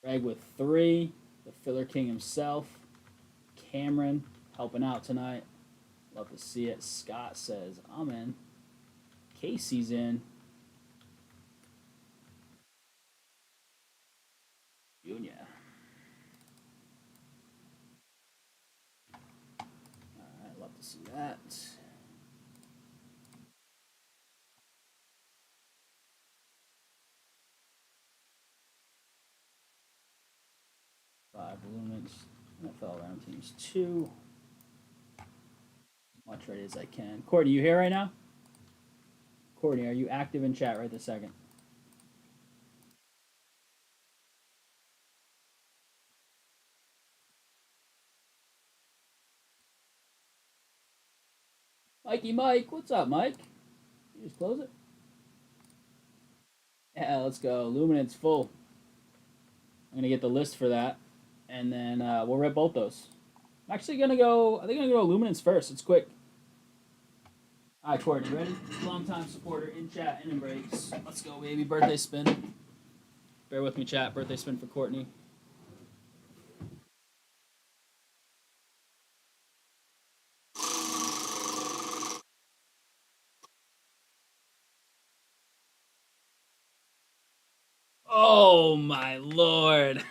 Greg with 3. The filler king himself. Cameron helping out tonight. Love to see it. Scott says, I'm in. Casey's in. Junior. Alright, love to see that. Five Lumens. NFL round teams 2. As much ready as I can. Courtney, you here right now? Courtney, are you active in chat right this second? Mikey Mike, what's up, Mike? You just close it? Yeah, let's go. Luminance full. I'm gonna get the list for that, and then we'll rip both those. I'm actually gonna go. I think I'm gonna go Luminance first. It's quick. All right, Courtney, ready? Long time supporter in chat and in breaks. Let's go, baby. Birthday spin. Bear with me, chat. Birthday spin for Courtney. Oh my lord.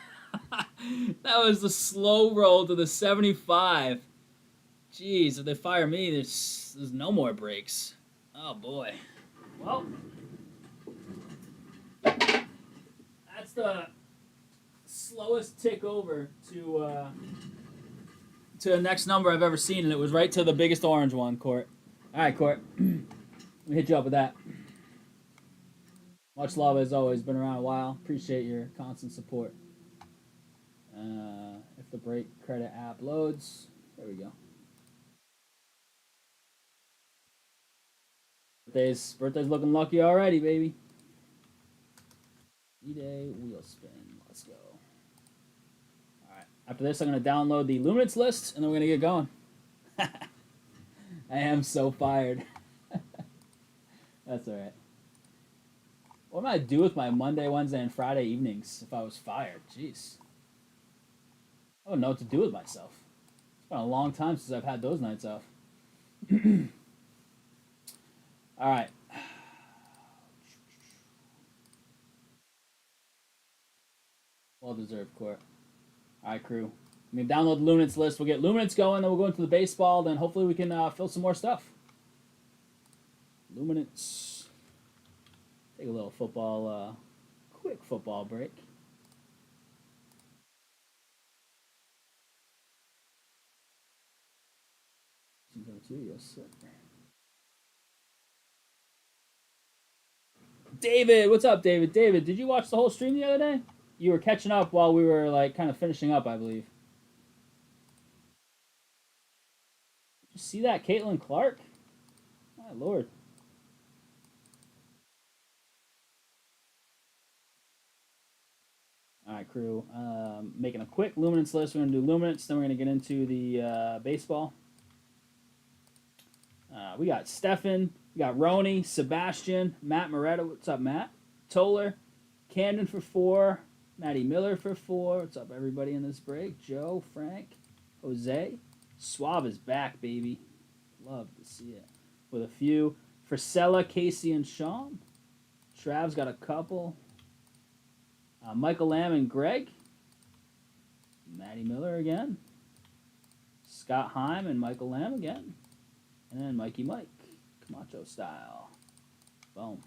That was the slow roll to the 75. Jeez, if they fire me, there's no more breaks. Oh boy. Well, that's the slowest tick over to the next number I've ever seen, and it was right to the biggest orange one, Court. All right, Court. Let me hit you up with that. Much love as always. Been around a while. Appreciate your constant support. If the break credit app loads, there we go. Birthday's looking lucky already, baby. E-Day wheel spin. Let's go. All right. After this, I'm going to download the Luminance list, and then we're going to get going. I am so fired. That's all right. What am I do with my Monday, Wednesday, and Friday evenings if I was fired? Jeez. I wouldn't know what to do with myself. It's been a long time since I've had those nights off. All right. Well deserved, Court. All right, crew. I'm going to download the Luminance list. We'll get Luminance going, then we'll go into the baseball, then hopefully we can fill some more stuff. Luminance. Take a little football, quick football break. Yes, sir. David, what's up, David? David, did you watch the whole stream the other day? You were catching up while we were like kind of finishing up, I believe. Did you see that, Caitlin Clark? My lord. right, crew. Making a quick luminance list. We're going to do luminance, then we're going to get into the baseball. We got Stefan, we got Rhony, Sebastian, Matt Moretta. What's up, Matt? Toller, Camden for 4, Matty Miller for 4. What's up, everybody in this break? Joe, Frank, Jose. Suave is back, baby. Love to see it. With a few. Frisella, Casey, and Sean. Trav's got a couple. Michael Lamb and Greg. Matty Miller again. Scott Heim and Michael Lamb again. And then Mikey Mike. Camacho style. Boom.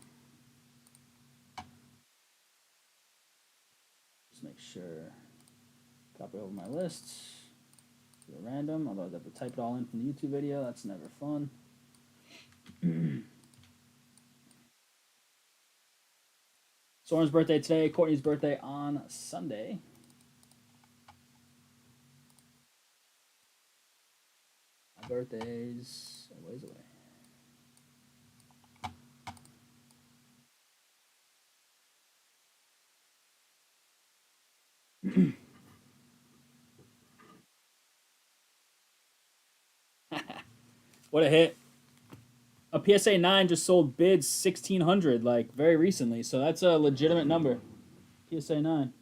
Just make sure. Copy over my lists. Do a random. Although I have to type it all in from the YouTube video. That's never fun. Soren's birthday today. Courtney's birthday on Sunday. My birthday's a ways away. What a hit. A PSA 9 just sold bids 1,600 like very recently, so that's a legitimate number. PSA 9.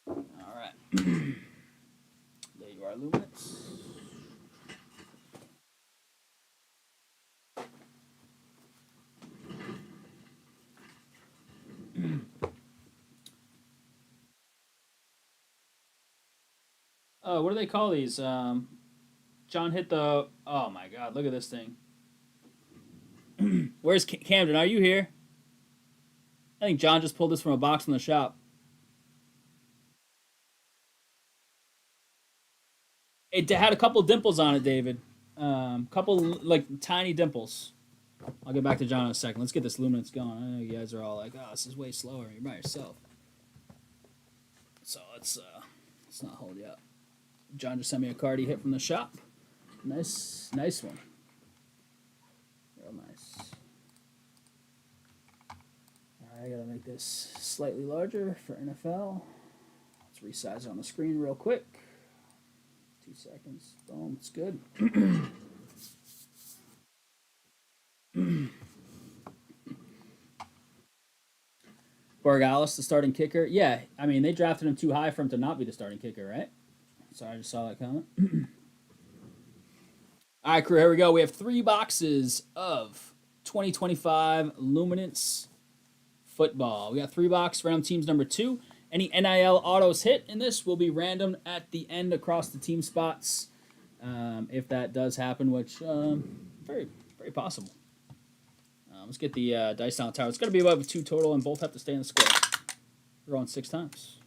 All right. There you are, Luminance. What do they call these? John hit the. Oh my God! Look at this thing. Where's Camden? Are you here? I think John just pulled this from a box in the shop. It had a couple dimples on it, David. Couple like tiny dimples. I'll get back to John in a second. Let's get this luminance going. I know you guys are all like, "Oh, this is way slower. You're by yourself." So let's not hold you up. John just sent me a card he hit from the shop. Nice one. Real nice. All right, I gotta make this slightly larger for NFL. Let's resize it on the screen real quick. 2 seconds. Boom. It's good. Borgalis, the starting kicker. Yeah, I mean, they drafted him too high for him to not be the starting kicker, right? Sorry, I just saw that comment. All right, crew, here we go. We have 3 boxes of 2025 Luminance football. We got 3 box random teams number 2. Any NIL autos hit in this will be random at the end across the team spots. If that does happen, which very, very possible. Let's get the dice down tower. It's going to be above 2 total, and both have to stay in the square. We're going 6 times.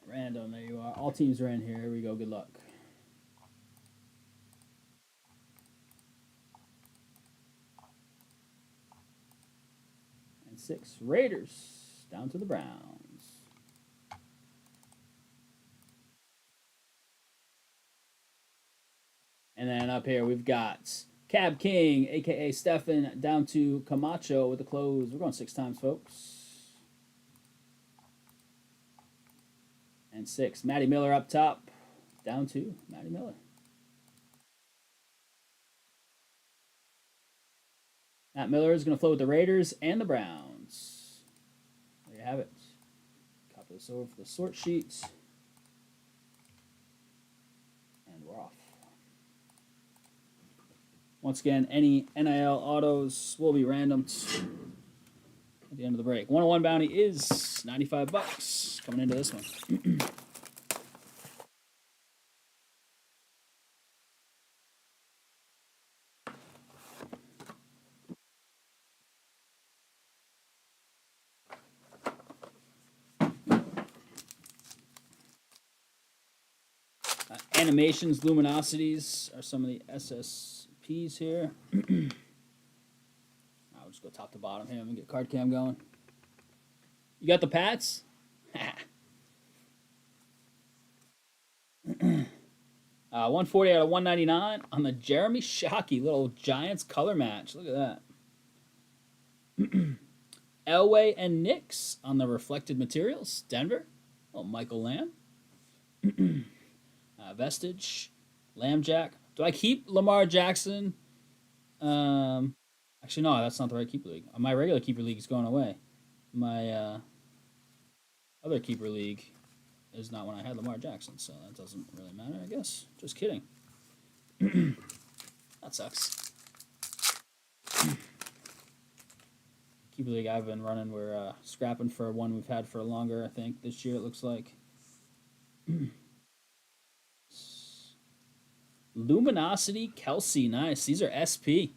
Random, there you are. All teams are in here. Here we go. Good luck. And 6. Raiders down to the Browns. And then up here we've got Cab King, a.k.a. Stefan, down to Camacho with the close. We're going 6 times, folks. And 6. Matty Miller up top, down to Matty Miller. Matt Miller is going to flow with the Raiders and the Browns. There you have it. Copy this over for the sort sheets. And we're off. Once again, any NIL autos will be random at the end of the break. 101 bounty is $95 coming into this one. Animations, luminosities are some of the SSPs here. I'll just go top to bottom here and get card cam going. You got the Pats? 140 out of 199 on the Jeremy Shockey little Giants color match. Look at that. Elway and Knicks on the reflected materials. Denver. Oh, Michael Lamb. Vestige. Lambjack. Do I keep Lamar Jackson? Actually, no, that's not the right keeper league. My regular keeper league is going away. My other keeper league is not when I had Lamar Jackson, so that doesn't really matter, I guess. Just kidding. That sucks. Keeper league I've been running, we're scrapping for one we've had for longer, I think, this year it looks like. Luminosity Kelsey, nice. These are SP.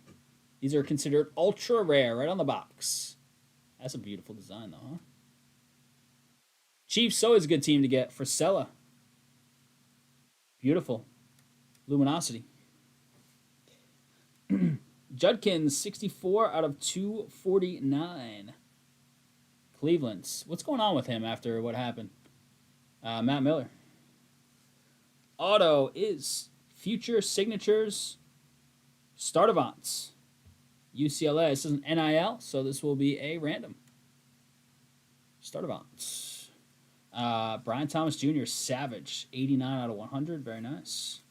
These are considered ultra rare, right on the box. That's a beautiful design, though, huh? Chiefs, always a good team to get. Frisella. Beautiful. Luminosity. Judkins, 64 out of 249. Cleveland's. What's going on with him after what happened? Matt Miller. Auto is Future Signatures Stardavants. UCLA. This is an NIL, so this will be a random. Stardavants. Brian Thomas Jr. Savage. 89 out of 100. Very nice.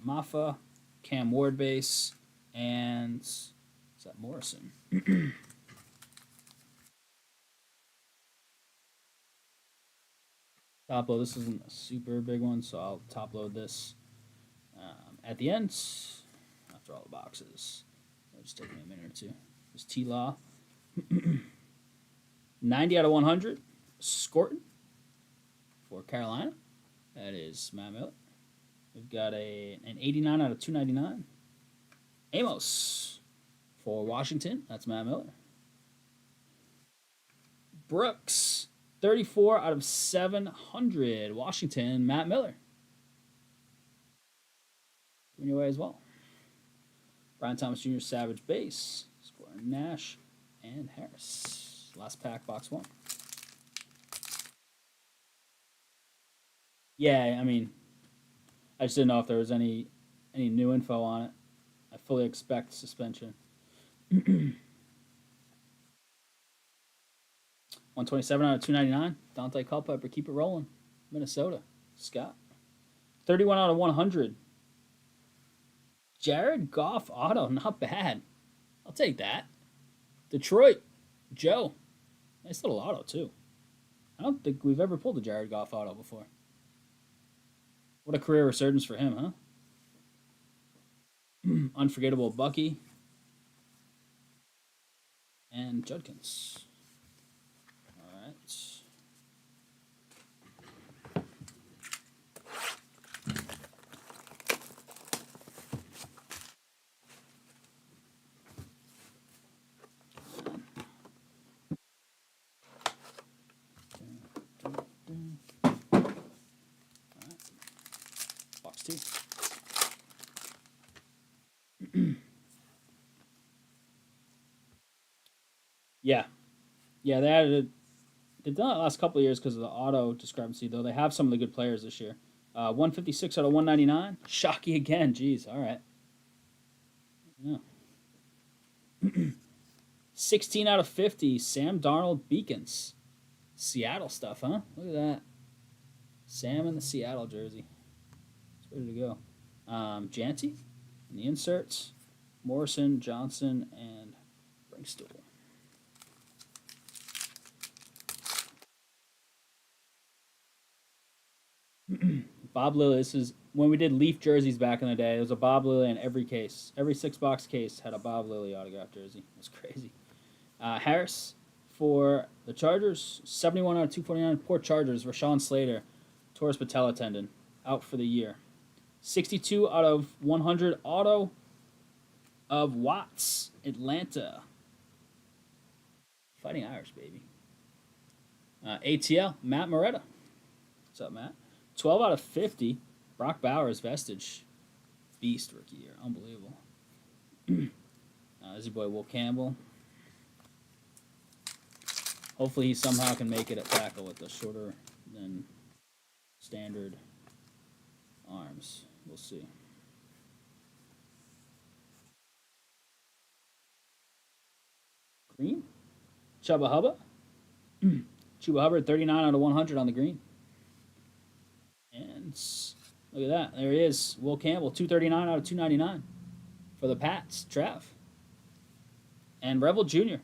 Maffa. Cam Ward base. And is that Morrison? Top load. This isn't a super big one, so I'll top load this at the end after all the boxes. It'll just take me a minute or two. There's T-Law. 90 out of 100. Scorton for Carolina. That is Matt Miller. We've got an 89 out of 299. Amos for Washington. That's Matt Miller. Brooks, 34 out of 700. Washington, Matt Miller. Giving you away as well. Brian Thomas Jr. Savage base. Scoring Nash and Harris. Last pack, box one. Yeah, I mean, I just didn't know if there was any new info on it. I fully expect suspension. 127 out of 299. Dante Culpepper, keep it rolling. Minnesota, Scott. 31 out of 100. Jared Goff auto, not bad. I'll take that. Detroit, Joe. Nice little auto, too. I don't think we've ever pulled a Jared Goff auto before. What a career resurgence for him, huh? Unforgettable Bucky. And Judkins. All right. Box two. Yeah. Yeah, they added. They've done it the last couple of years because of the auto discrepancy, though. They have some of the good players this year. 156 out of 199. Shocky again. Jeez. All right. Yeah. 16 out of 50. Sam Darnold Beacons. Seattle stuff, huh? Look at that. Sam in the Seattle jersey. It's ready to go. Janty in the inserts. Morrison, Johnson, and Brinkstool. Bob Lilly. This is when we did Leaf jerseys back in the day. There was a Bob Lilly in every case. Every 6-box case had a Bob Lilly autographed jersey. It was crazy. Harris for the Chargers. 71 out of 249. Poor Chargers. Rashawn Slater. Torres patella tendon. Out for the year. 62 out of 100 auto of Watts. Atlanta. Fighting Irish, baby. ATL. Matt Moretta. What's up, Matt? 12 out of 50. Brock Bowers, Vestige. Beast rookie year. Unbelievable. There's your boy Will Campbell. Hopefully he somehow can make it at tackle with the shorter than standard arms. We'll see. Green. Chubba Hubba. Chuba Hubbard, 39 out of 100 on the green. And look at that. There he is. Will Campbell, 239 out of 299 for the Pats. Trav. And Revel Jr.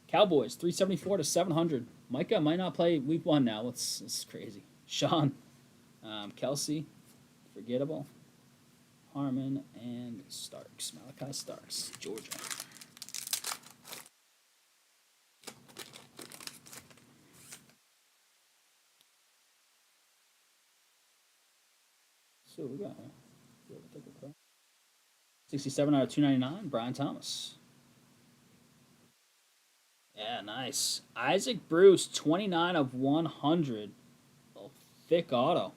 Cowboys, 374 to 700. Micah might not play week 1 now. It's crazy. Sean. Kelsey. Forgettable. Harmon. And Starks. Malachi Starks. Georgia. So we got here. 67 out of 299. Brian Thomas. Yeah, nice. Isaac Bruce, 29 of 100. Oh, thick auto.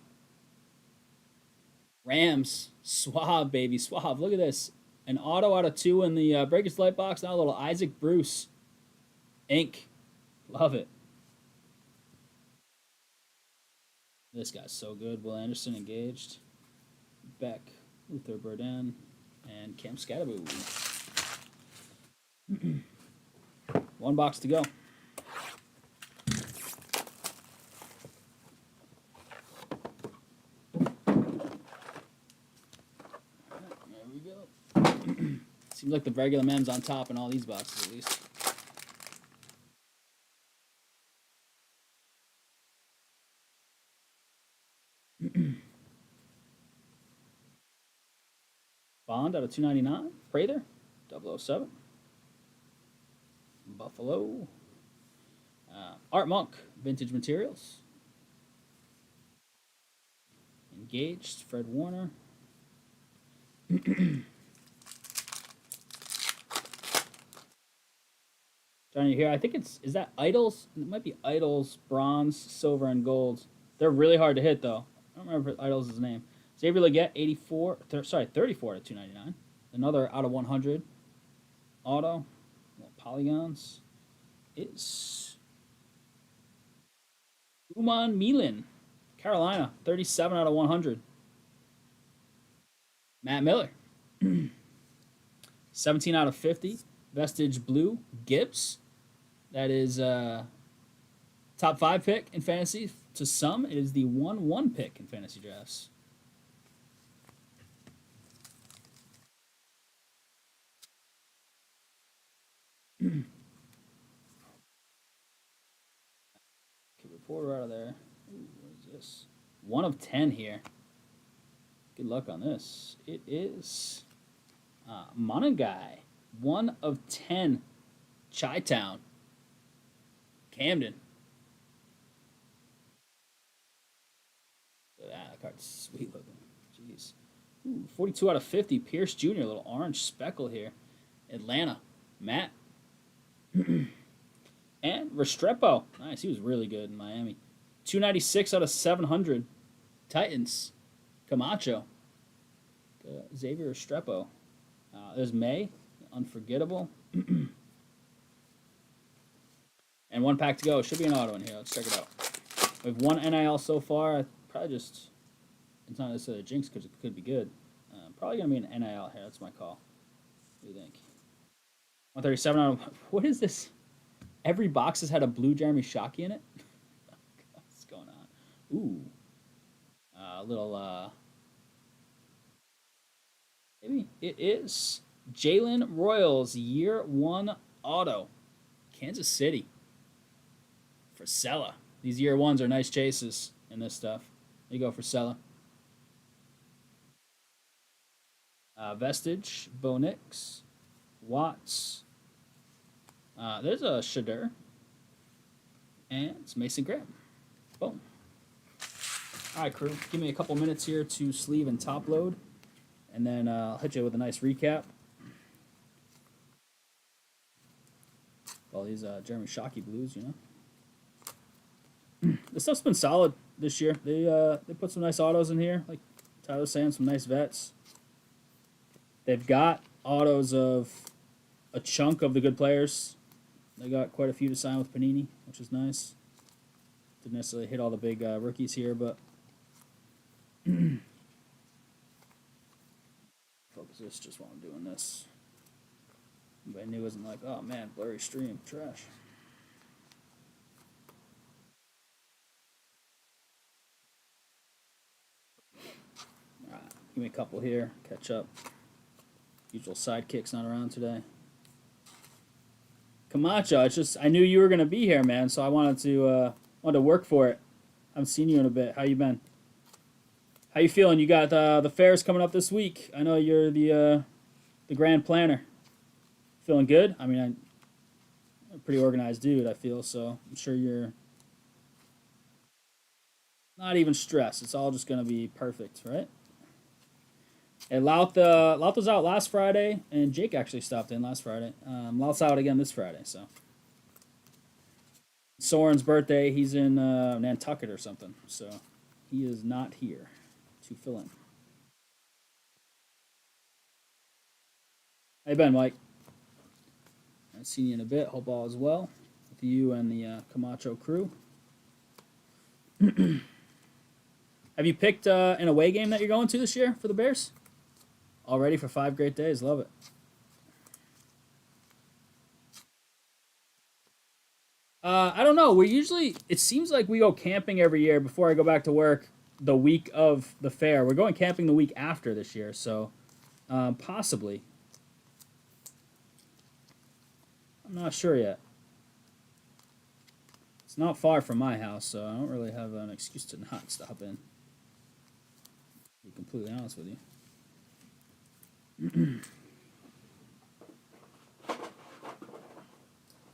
Rams, Swab, baby. Swab, look at this. An auto out of 2 in the Breakers Light Box. Now a little Isaac Bruce. Ink. Love it. This guy's so good. Will Anderson engaged. Beck, Luther Burden, and Cam Scattaboo. 1 box to go. There we go. Seems like the regular men's on top in all these boxes at least. Bond out of 299. Prather, 007. Buffalo. Art Monk, Vintage Materials. Engaged, Fred Warner. Johnny here, I think is that Idols? It might be Idols, bronze, silver, and gold. They're really hard to hit though. I don't remember if Idols' name. Xavier Leggett, 34 to 299. Another out of 100. Auto. Polygons. Is Uman Milan, Carolina, 37 out of 100. Matt Miller, 17 out of 50. Vestige Blue, Gibbs. That is top 5 pick in fantasy. To some, it is the 1-1 pick in fantasy drafts. Reporter out of there. Ooh, what is this? 1 of 10 here. Good luck on this. It is Monangai. 1 of 10. Chi-Town. Camden. Look at that. That card's sweet looking. Jeez. Ooh, 42 out of 50. Pierce Jr. A little orange speckle here. Atlanta. Matt. And Restrepo. Nice. He was really good in Miami. 296 out of 700. Titans. Camacho. Xavier Restrepo. There's May. Unforgettable. And 1 pack to go. Should be an auto in here. Let's check it out. We have 1 NIL so far. Probably just... It's not necessarily a jinx because it could be good. Probably going to be an NIL here. That's my call. What do you think? 137 out of... What is this? Every box has had a blue Jeremy Shockey in it. What's going on? Ooh. A little, maybe it is Jalen Royals, year 1 auto. Kansas City. For Sella. These year 1s are nice chases in this stuff. There you go for Sella. Vestige, Bo Nix, Watts. There's a Shadur. And it's Mason Graham. Boom. All right, crew. Give me a couple minutes here to sleeve and top load. And then I'll hit you with a nice recap. All these Jeremy Shockey blues, you know. This stuff's been solid this year. They put some nice autos in here. Like Tyler was saying, some nice vets. They've got autos of a chunk of the good players. They got quite a few to sign with Panini, which is nice. Didn't necessarily hit all the big rookies here, but this just while I'm doing this? But I knew it wasn't like, oh man, blurry stream, trash. Alright, give me a couple here, catch up. Usual sidekick's not around today. Camacho, it's just I knew you were gonna be here, man, so I wanted to work for it. I haven't seen you in a bit. How you been? How you feeling? You got the fairs coming up this week. I know you're the grand planner. Feeling good? I mean, I'm a pretty organized dude, I feel, so I'm sure you're not even stressed. It's all just going to be perfect, right? And Lout was out last Friday, and Jake actually stopped in last Friday. Lout's out again this Friday, so. Soren's birthday, he's in Nantucket or something, so he is not here to fill in. How you been, Mike? I've seen you in a bit. Hope all is well with you and the Camacho crew. Have you picked an away game that you're going to this year for the Bears? All ready for 5 great days. Love it. I don't know. It seems like we go camping every year before I go back to work the week of the fair. We're going camping the week after this year, so possibly. I'm not sure yet. It's not far from my house, so I don't really have an excuse to not stop in. To be completely honest with you.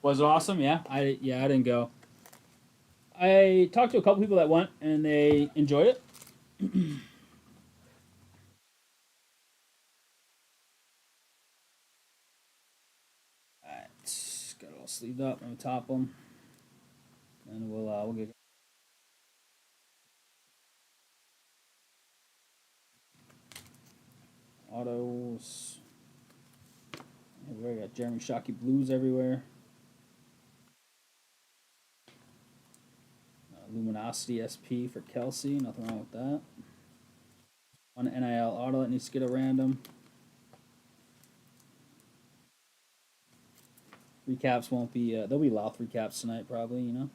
Was it awesome? Yeah, I didn't go. I talked to a couple people that went, and they enjoyed it. Alright, got it all sleeved up. I'm gonna top them, and we'll get autos. We got Jeremy Shockey Blues everywhere. Luminosity SP for Kelsey. Nothing wrong with that. One NIL auto that needs to get a random. Recaps won't be. There'll be Louth recaps tonight, probably. You know,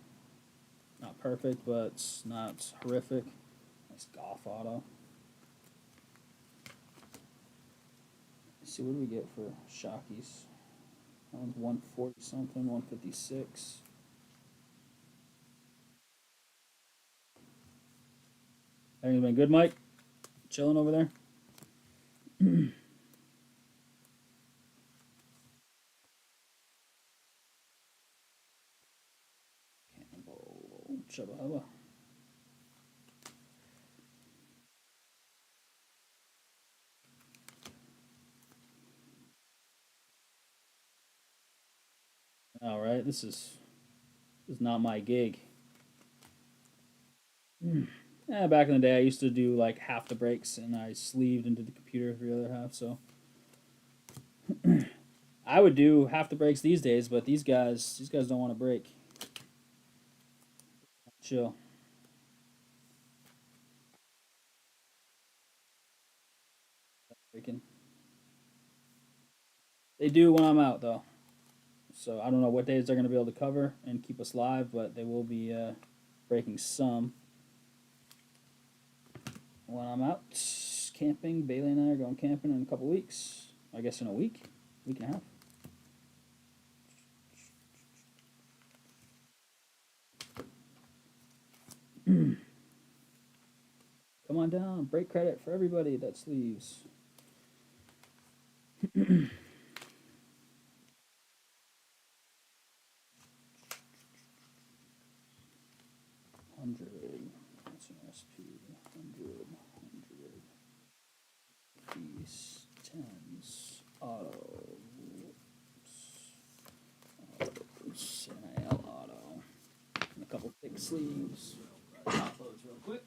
not perfect, but it's not horrific. Nice golf auto. Let's see, what do we get for Shockeys? That one's 140 something, 156. Everything been good, Mike? Chilling over there? Campbell, Chubba Hubba. All right, this is not my gig. Yeah, back in the day, I used to do like half the breaks, and I sleeved into the computer for the other half. So I would do half the breaks these days, but these guys don't want to break. Chill. Breaking. They do when I'm out though. So I don't know what days they're going to be able to cover and keep us live, but they will be breaking some when I'm out camping. Bailey and I are going camping in a couple weeks. I guess in a week and a half. Come on down. Break credit for everybody that sleeves. 100. That's an SP. 100. Piece. 10s. Autos. NIL auto. And a couple thick sleeves. Top loads real quick.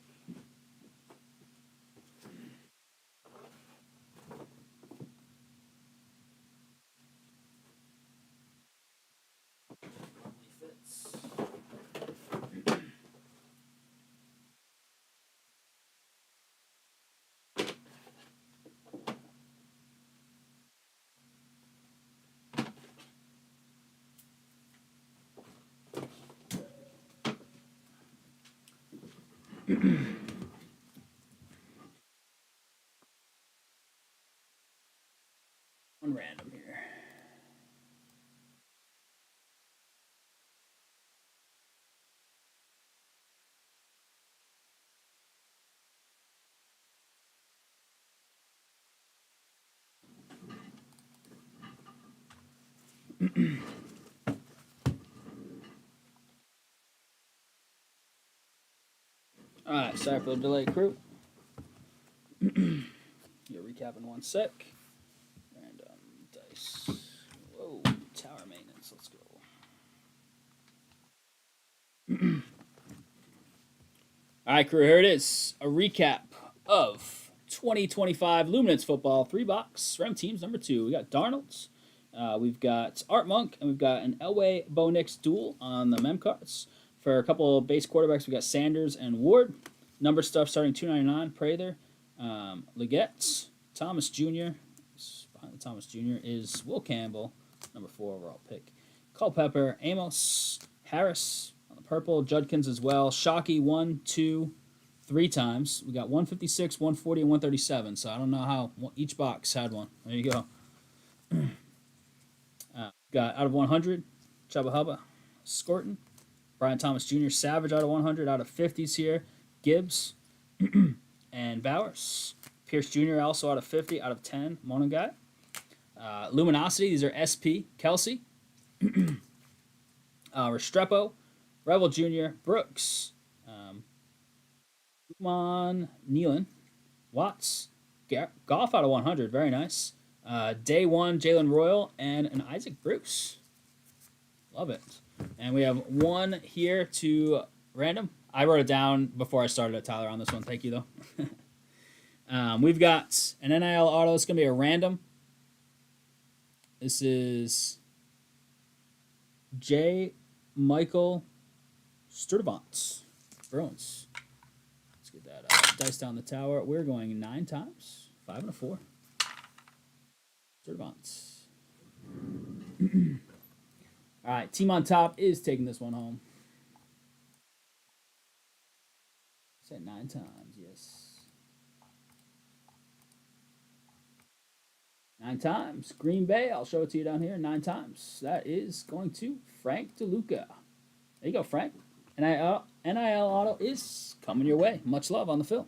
One random here. All right, sorry for the delay, crew. You'll recap in 1 sec. Random dice. Whoa, tower maintenance. Let's go. All right, crew. Here it is. A recap of 2025 Luminance Football 3-box random teams number 2. We got Darnold's. We've got Art Monk, and we've got an Elway Bo Nix duel on the mem cards. For a couple of base quarterbacks, we got Sanders and Ward. Number stuff starting $2.99. Prather, Leggett, Thomas Jr. Behind the Thomas Jr. is Will Campbell, number 4 overall pick. Culpepper, Amos, Harris on the purple, Judkins as well. Shockey 1, 2, 3 times. We got 156, 140, and 137. So I don't know how each box had one. There you go. Got out of 100, Chubba Hubba, Scorton, Brian Thomas Jr., Savage out of 100, out of 50s here, Gibbs, and Bowers. Pierce Jr. also out of 50, out of 10, Monongai. Luminosity, these are SP, Kelsey, Restrepo, Rebel Jr., Brooks, Umon Nealon, Watts, Goff out of 100, very nice. Day 1, Jalen Royal, and an Isaac Bruce. Love it. And we have one here to random. I wrote it down before I started it, Tyler, on this one. Thank you, though. We've got an NIL auto. It's going to be a random. This is J. Michael Sturdivant, Bruins. Let's get that dice down the tower. We're going 9 times. 5 and a 4. Sturdivant. All right, team on top is taking this one home. Said 9 times, yes. 9 times. Green Bay, I'll show it to you down here. 9 times. That is going to Frank DeLuca. There you go, Frank. NIL auto is coming your way. Much love on the fill.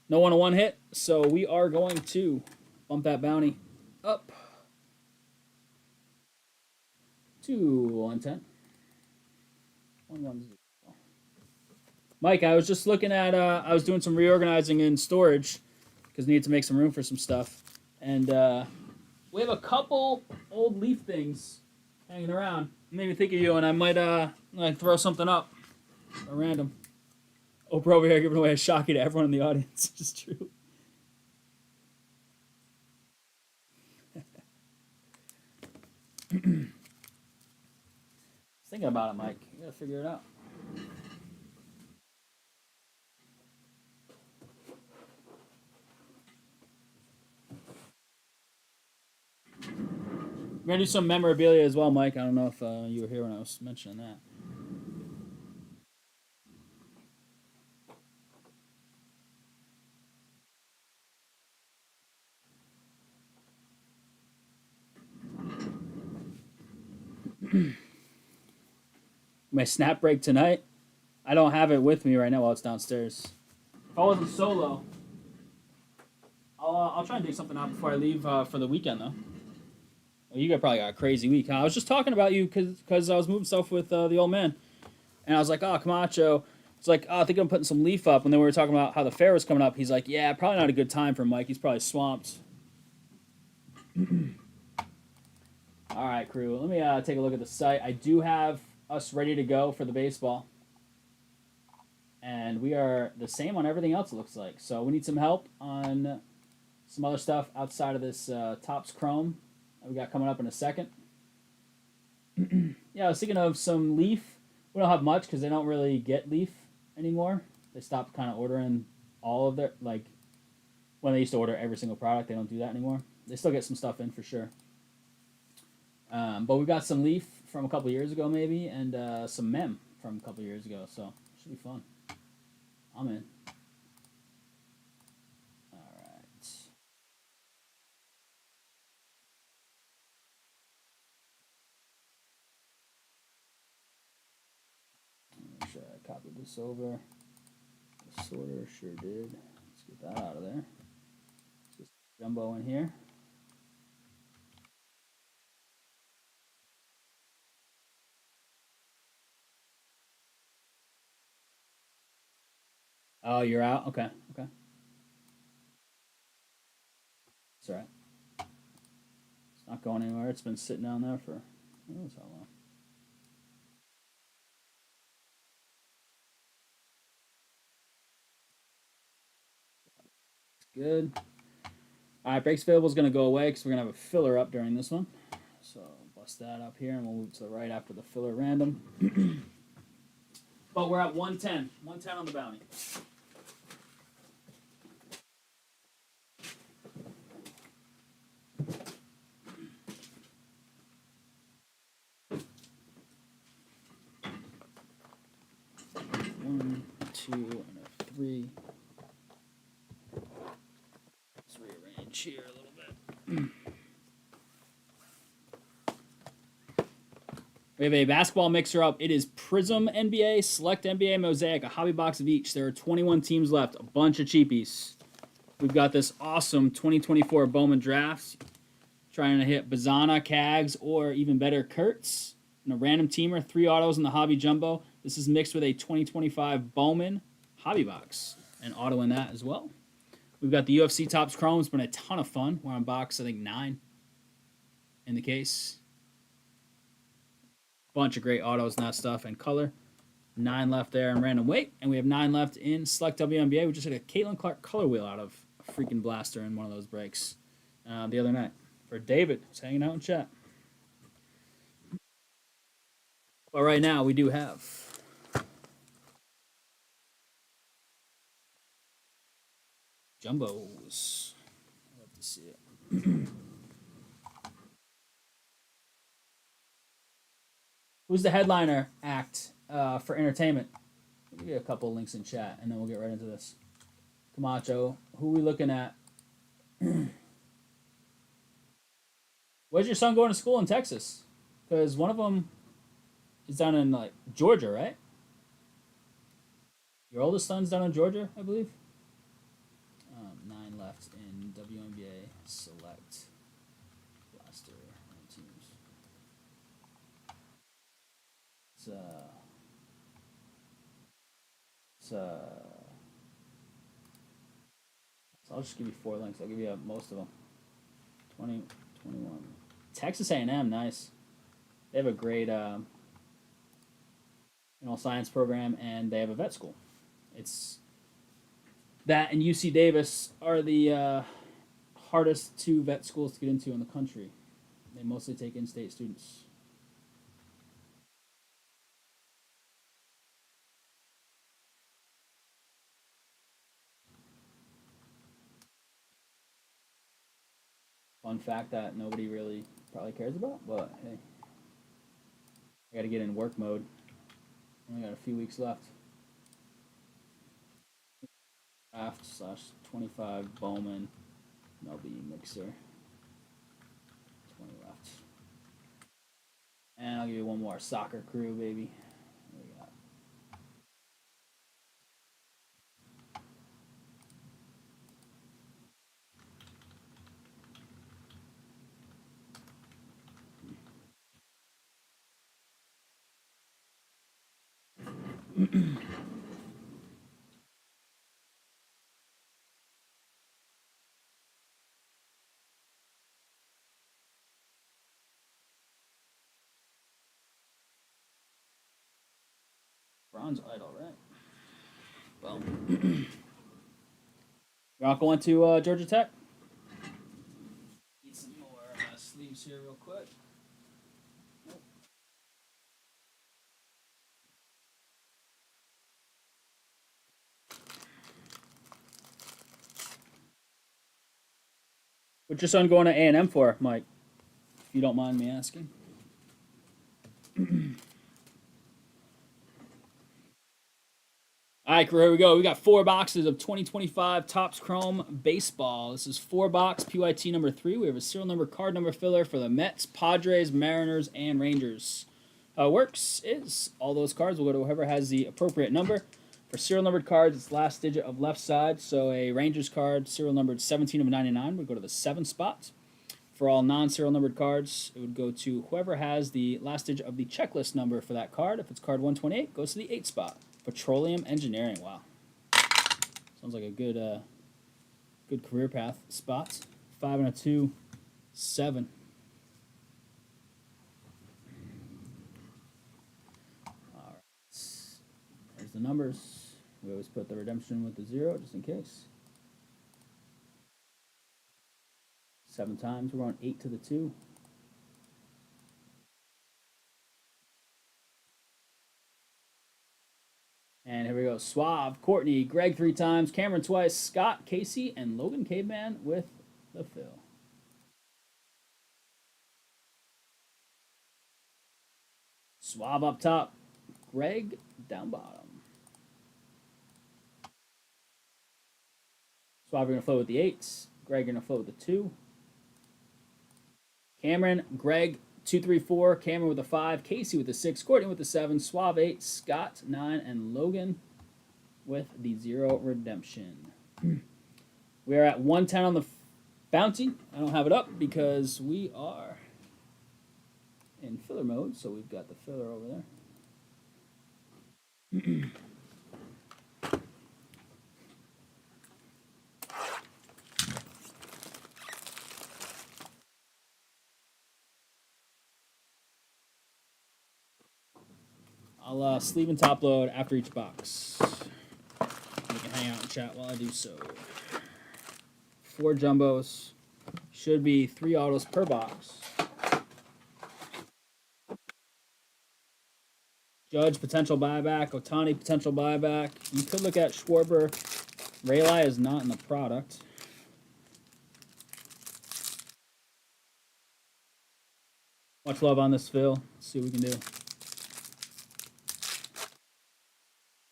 No 1-on-1 hit, so we are going to bump that bounty up to 110. 110. Mike, I was just looking at, I was doing some reorganizing in storage because I needed to make some room for some stuff. And we have a couple old Leaf things hanging around. It made me think of you, and I might like throw something up. A random. Oprah over here giving away a Shockey to everyone in the audience. It's true. Thinking about it, Mike. You gotta figure it out. We're gonna do some memorabilia as well, Mike. I don't know if you were here when I was mentioning that. My snap break tonight. I don't have it with me right now while it's downstairs. If I wasn't solo, I'll try and dig something out before I leave for the weekend, though. Well, you probably got a crazy week, huh? I was just talking about you because I was moving stuff with the old man. And I was like, oh, Camacho. It's like, oh, I think I'm putting some Leaf up. And then we were talking about how the fair was coming up. He's like, yeah, probably not a good time for Mike. He's probably swamped. All right, crew. Let me take a look at the site. I do have us ready to go for the baseball. And we are the same on everything else, it looks like. So we need some help on some other stuff outside of this Topps Chrome that we got coming up in a second. Yeah, I was thinking of some Leaf. We don't have much because they don't really get Leaf anymore. They stopped kind of ordering all of their, like, when they used to order every single product, they don't do that anymore. They still get some stuff in for sure. But we've got some Leaf from a couple years ago maybe, and some Mem from a couple years ago, so it should be fun. I'm in. All right. Make sure I copied this over. The sorter sure did. Let's get that out of there. Just jumbo in here. Oh, you're out? Okay. Okay. That's all right. It's not going anywhere. It's been sitting down there for who knows how long. It's good. All right, breaks available is going to go away because we're going to have a filler up during this one. So bust that up here, and we'll move to the right after the filler random. But we're at 110. 110 on the bounty. One, two, and a three. Let's rearrange here a little bit. We have a basketball mixer up. It is Prism NBA, Select NBA, Mosaic, a hobby box of each. There are 21 teams left, a bunch of cheapies. We've got this awesome 2024 Bowman drafts. Trying to hit Bazana, Cags, or even better, Kurtz. And a random teamer, 3 autos in the hobby jumbo. This is mixed with a 2025 Bowman hobby box. And auto in that as well. We've got the UFC Topps Chrome. It's been a ton of fun. We're on box, I think, 9 in the case. Bunch of great autos and that stuff and color. 9 left there in random weight. And we have 9 left in Select WNBA. We just had a Caitlin Clark color wheel out of a freaking blaster in one of those breaks the other night. For David, who's hanging out in chat. But right now, we do have jumbos. I'd love to see it. Who's the headliner act for entertainment? We'll give you a couple links in chat, and then we'll get right into this. Camacho, who are we looking at? Where's your son going to school in Texas? Because one of them is down in like Georgia, right? Your oldest son's down in Georgia, I believe. 9 left in WNBA Select Blaster teams. So I'll just give you 4 links. I'll give you most of them. 20, 21. Texas A&M, nice. They have a great science program, and they have a vet school. It's that and UC Davis are the hardest 2 vet schools to get into in the country. They mostly take in-state students. Fun fact that nobody really probably cares about, but hey, I got to get in work mode. Only got a few weeks left. Draft /25 Bowman MLB mixer. 20 left. And I'll give you one more soccer crew, baby. What do we got? Bronze idol, right? Well, we're not going to Georgia Tech. Need some more sleeves here, real quick. What's your son going to A&M for, Mike? If you don't mind me asking. right, here we go. We got 4 boxes of 2025 Topps Chrome Baseball. This is 4-box PYT number 3. We have a serial number card number filler for the Mets, Padres, Mariners, and Rangers. How it works is all those cards will go to whoever has the appropriate number. For serial numbered cards, it's last digit of left side. So a Rangers card, serial numbered 17 of 99, would go to the 7 spot. For all non-serial numbered cards, it would go to whoever has the last digit of the checklist number for that card. If it's card 128, goes to the 8 spot. Petroleum Engineering. Wow, sounds like a good, good career path. Spots 5 and a 2, 7. All right, there's the numbers. We always put the redemption with the 0 just in case. 7 times. We're on 8 to the 2. And here we go. Suave, Courtney, Greg 3 times, Cameron twice, Scott, Casey, and Logan Caveman with the fill. Suave up top, Greg down bottom. Suave, you're going to flow with the 8s. Greg, you're going to flow with the 2. Cameron, Greg, 2, 3, 4. Cameron with a 5. Casey with a 6. Courtney with a 7. Suave 8. Scott 9. And Logan with the 0 redemption. We are at 110 on the bounty. I don't have it up because we are in filler mode. So we've got the filler over there. I'll sleeve and top load after each box. You can hang out and chat while I do so. 4 jumbos. Should be 3 autos per box. Judge, potential buyback. Ohtani, potential buyback. You could look at Schwarber. Rayleigh is not in the product. Much love on this fill. Let's see what we can do.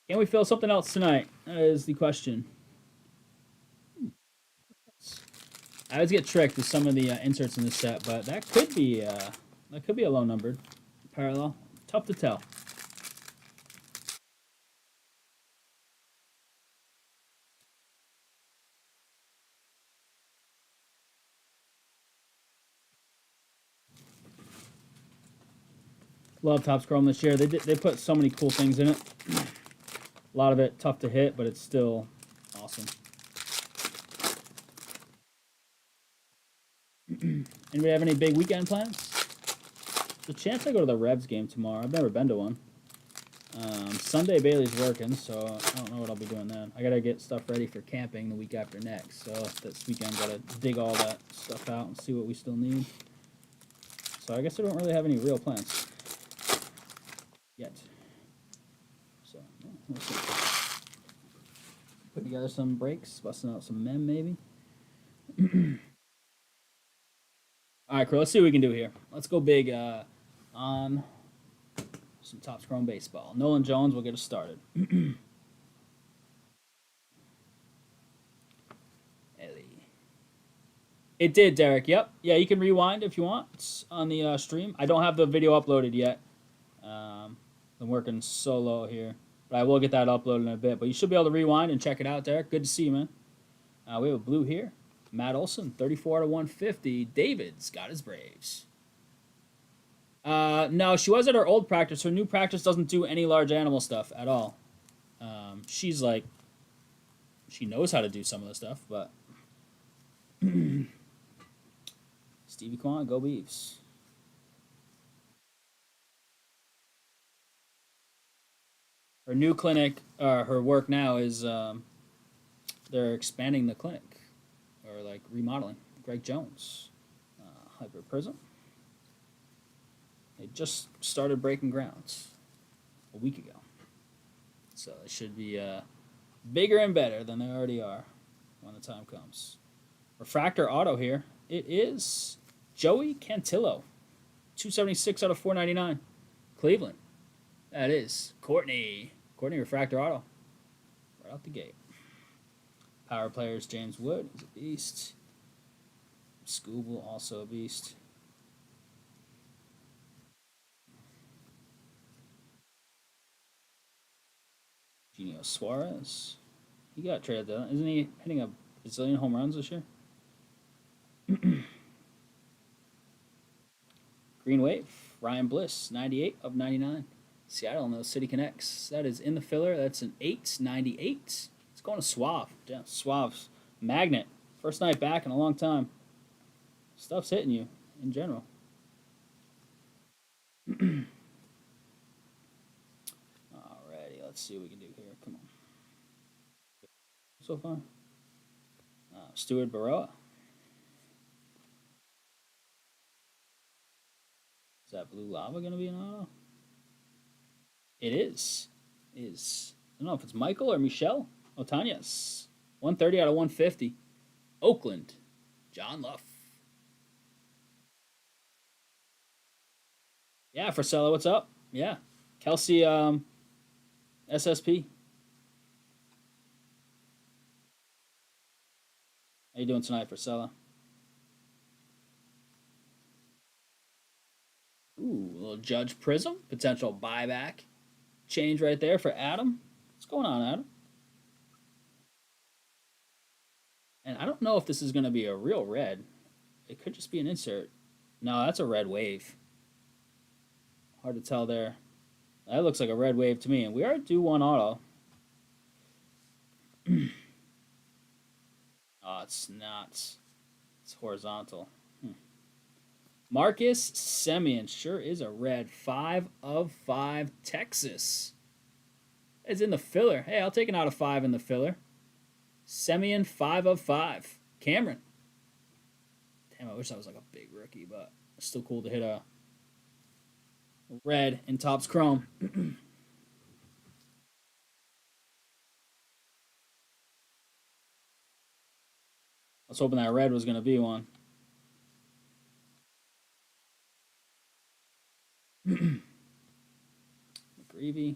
Can we fill something else tonight? That is the question. I always get tricked with some of the inserts in this set, but that could be a low numbered parallel. Tough to tell. Love Topps Chrome this year. They put so many cool things in it. A lot of it tough to hit, but it's still awesome. Anybody have any big weekend plans? There's a chance I go to the Revs game tomorrow. I've never been to one. Sunday Bailey's working, so I don't know what I'll be doing then. I gotta get stuff ready for camping the week after next. So this weekend, gotta dig all that stuff out and see what we still need. So I guess I don't really have any real plans yet. So yeah, we'll see. Put together some breaks, busting out some mem maybe. All right, crew, let's see what we can do here. Let's go big on some Topps Chrome Baseball. Nolan Jones will get us started. Ellie. It did, Derek. Yep. Yeah, you can rewind if you want. It's on the stream. I don't have the video uploaded yet. I'm working solo here. But I will get that uploaded in a bit. But you should be able to rewind and check it out, Derek. Good to see you, man. We have a blue here. Matt Olson, 34 out of 150. David's got his Braves. No, she was at her old practice. Her new practice doesn't do any large animal stuff at all. She's like, she knows how to do some of the stuff, but Stevie Kwan, go Beavs. Her new clinic, her work now is they're expanding the clinic, or like remodeling. Greg Jones, Hyper Prism. They just started breaking grounds a week ago, so it should be bigger and better than they already are when the time comes. Refractor auto here. It is Joey Cantillo, 276 out of 499. Cleveland. That is Courtney. Courtney refractor auto. out the gate. Power players, James Wood is a beast. Scooble, also a beast. Genio Suarez. He got traded though. Isn't he hitting a bazillion home runs this year? Green Wave. Ryan Bliss, 98 of 99. Seattle, no City Connects. That is in the filler. That's an 898. It's going to Suave. Yeah, Suave's magnet. First night back in a long time. Stuff's hitting you in general. Alrighty, let's see what we can do here. Come on. So far. Stuart Baroa. Is that Blue Lava going to be an auto? It is. I don't know if it's Michael or Michelle Otanias. 130 out of 150. Oakland. John Luff. Yeah, Frisella, what's up? Yeah. Kelsey SSP. How you doing tonight, Frisella? Ooh, a little Judge Prism. Potential buyback. Change right there for Adam. What's going on, Adam? And I don't know if this is going to be a real red. It could just be an insert. No, that's a red wave. Hard to tell there. That looks like a red wave to me. And we are due one auto. Oh, it's not. It's horizontal. Marcus Semien sure is a red. 5 of 5 Texas. It's in the filler. Hey, I'll take an out of 5 in the filler. Semien, 5 of 5. Cameron. Damn, I wish that was like a big rookie, but it's still cool to hit a red in Topps Chrome. I was hoping that red was going to be one. McGreevy.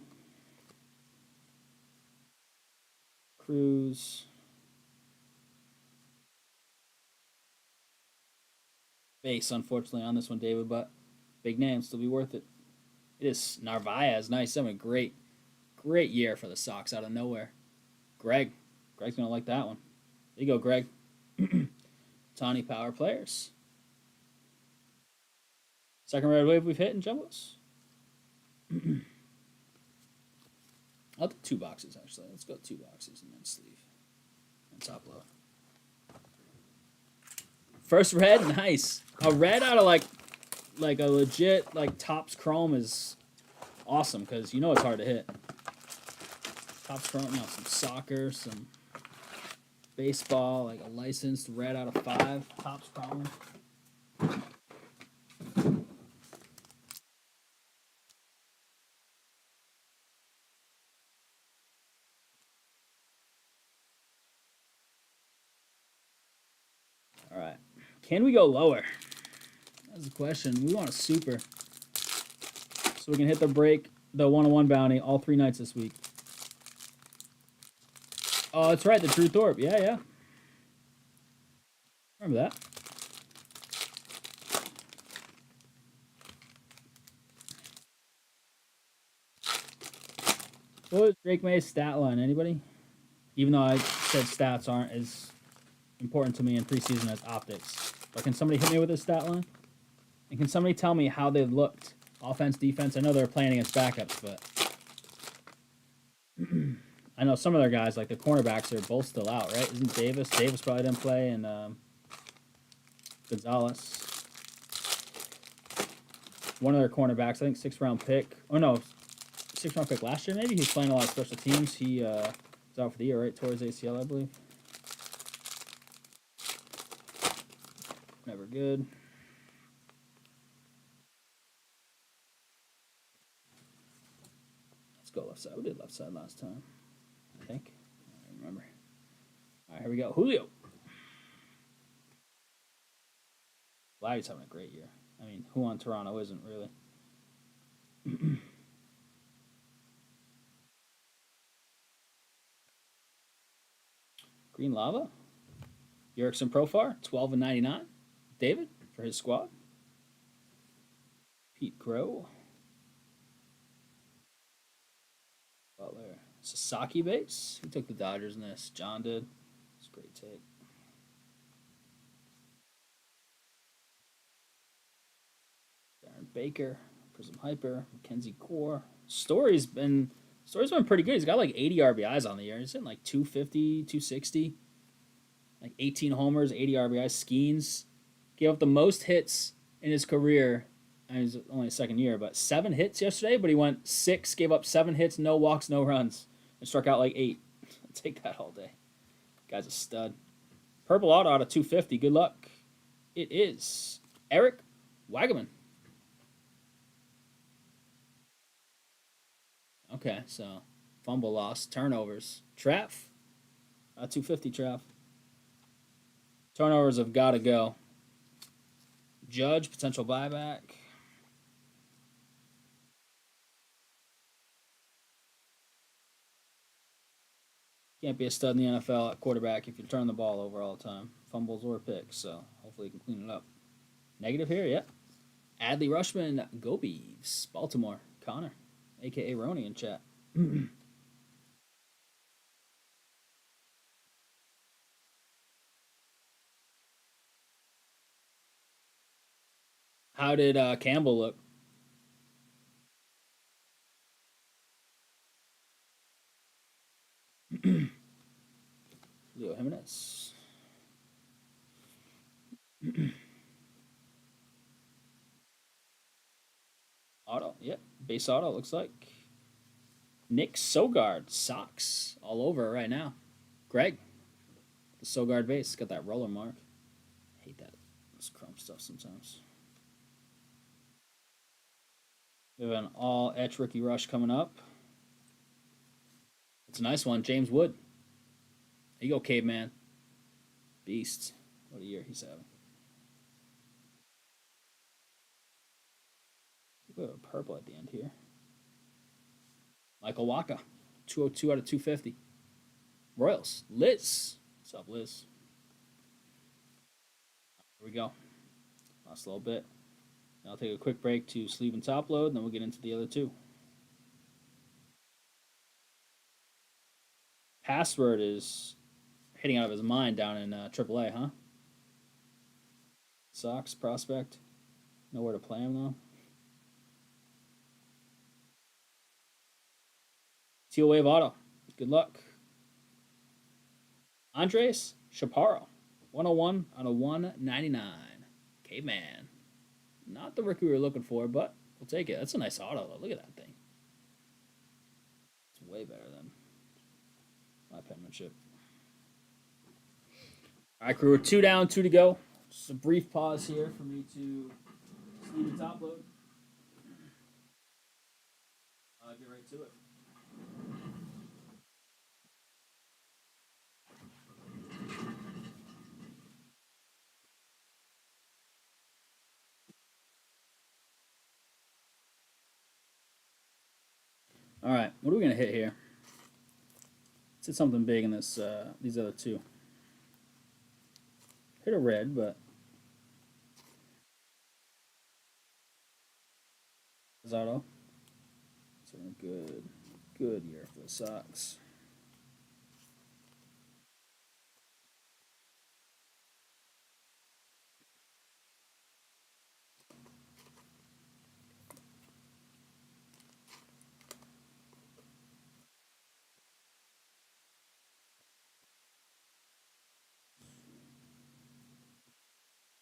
Cruz. Base, unfortunately, on this one, David, but big name, still be worth it. It is Narvaez. Nice. Having a great year for the Sox out of nowhere. Greg's going to like that one. There you go, Greg. Tawny Power Players. Second red wave we've hit in Jumbos. I'll do 2 boxes, actually. Let's go 2 boxes and then sleeve. And top load. First red, nice. A red out of like a legit like Topps Chrome is awesome because you know it's hard to hit. Topps Chrome, some soccer, some baseball, like a licensed red out of 5. Topps Chrome. All right. Can we go lower? That's the question. We want a super. So we can hit the break, the 101 bounty, all 3 nights this week. Oh, that's right. The Drew Thorpe. Yeah. Remember that. What was Drake May's stat line? Anybody? Even though I said stats aren't as important to me in preseason as optics. But can somebody hit me with his stat line? And can somebody tell me how they looked? Offense, defense. I know they're playing against backups, but I know some of their guys, like the cornerbacks, are both still out, right? Isn't Davis? Davis probably didn't play, and Gonzalez. One of their cornerbacks, I think 6th round pick. Oh no, 6th round pick last year maybe. He's playing a lot of special teams. He was out for the year, right? Tore his ACL, I believe. Never good. Let's go left side. We did left side last time, I think. I don't remember. All right, here we go. Julio. Vladdy's having a great year. I mean, who on Toronto isn't really? Green Lava. Erickson Profar, 12 and 99. David for his squad. Pete Crow. Butler. Sasaki base. Who took the Dodgers in this? John did. It's a great take. Darren Baker. Prism Hyper. Mackenzie Gore. Story's been pretty good. He's got like 80 RBIs on the year. He's in like 250, 260. Like 18 homers, 80 RBIs. Skeens. Gave up the most hits in his career. And he's only a second year, but 7 hits yesterday, but he went 6, gave up 7 hits, no walks, no runs, and struck out like 8. I'll take that all day. Guy's a stud. Purple auto out of 250. Good luck. It is Eric Wagaman. Okay, so fumble loss, turnovers. Traff. 250 Traff. Turnovers have got to go. Judge, potential buyback. Can't be a stud in the NFL at quarterback if you turn the ball over all the time. Fumbles or picks, so hopefully you can clean it up. Negative here, yeah. Adley Rushman, Go Beavs. Baltimore, Connor, a.k.a. Rhody in chat. How did Campbell look? Leo Jimenez. Auto, yep. Base auto, looks like. Nick Sogard, Sox, all over right now. Greg, the Sogard base, got that roller mark. I hate that. This chrome stuff sometimes. We have an all etch rookie rush coming up. It's a nice one. James Wood. There you go, caveman. Beast. What a year he's having. We have a purple at the end here. Michael Waka. 202 out of 250. Royals. Liz. What's up, Liz? Here we go. Lost a little bit. I'll take a quick break to sleeve and top load, and then we'll get into the other two. Password is hitting out of his mind down in AAA, huh? Sox prospect. Nowhere to play him, though. Teal Wave Auto. Good luck. Andres Chaparro. 101 out of 199. Caveman. Not the rookie we were looking for, but we'll take it. That's a nice auto, though. Look at that thing. It's way better than my penmanship. All right, crew. We're 2 down, 2 to go. Just a brief pause here for me to sleeve the top load. I'll get right to it. All right, what are we gonna hit here? Let's hit something big in this. These other two. Hit a red, but Auto. It's a good year for the Sox.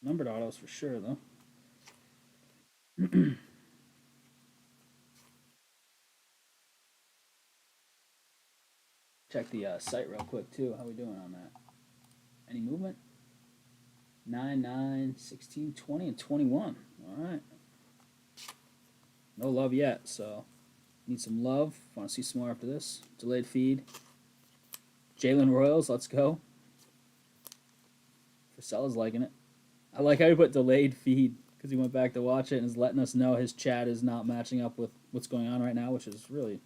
Numbered autos for sure, though. Check the site real quick, too. How we doing on that? Any movement? 9, 9, 16, 20, and 21. All right. No love yet, so need some love. Want to see some more after this. Delayed feed. Jalen Royals, let's go. Frisella's liking it. I like how he put delayed feed because he went back to watch it and is letting us know his chat is not matching up with what's going on right now, which is really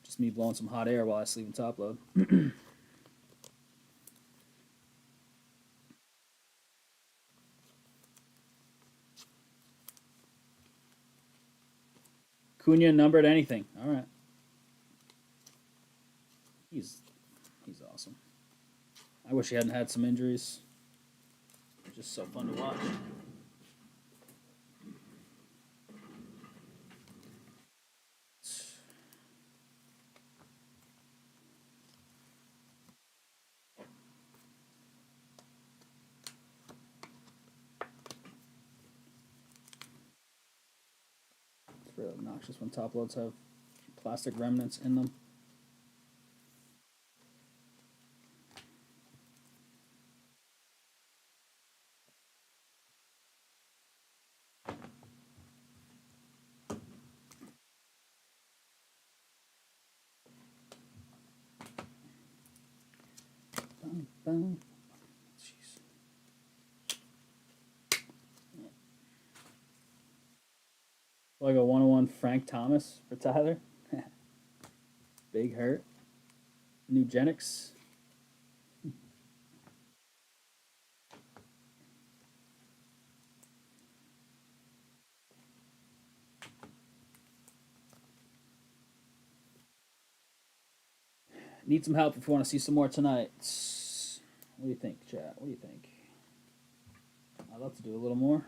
just me blowing some hot air while I sleeve and top load. Cunha numbered anything. All right. He's awesome. I wish he hadn't had some injuries. Just so fun to watch. It's really obnoxious when top loads have plastic remnants in them. Jeez. Like a 101 Frank Thomas for Tyler. Big hurt. Nugenics. Need some help if you want to see some more tonight. What do you think, chat? What do you think? I'd love to do a little more.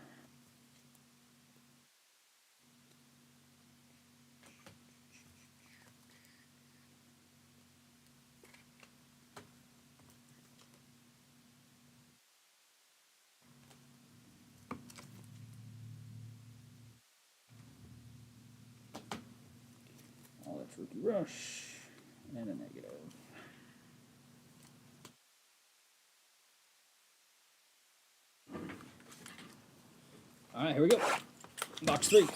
Oh, that's Rookie Rush. And a negative. All right, here we go. Box 3.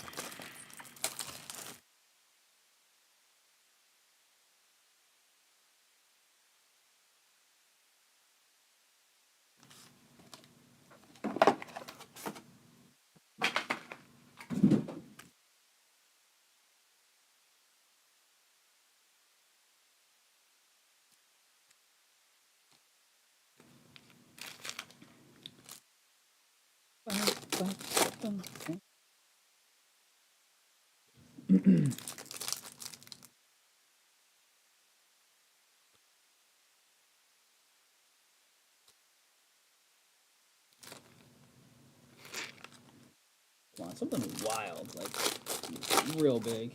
Come on, something wild, like real big.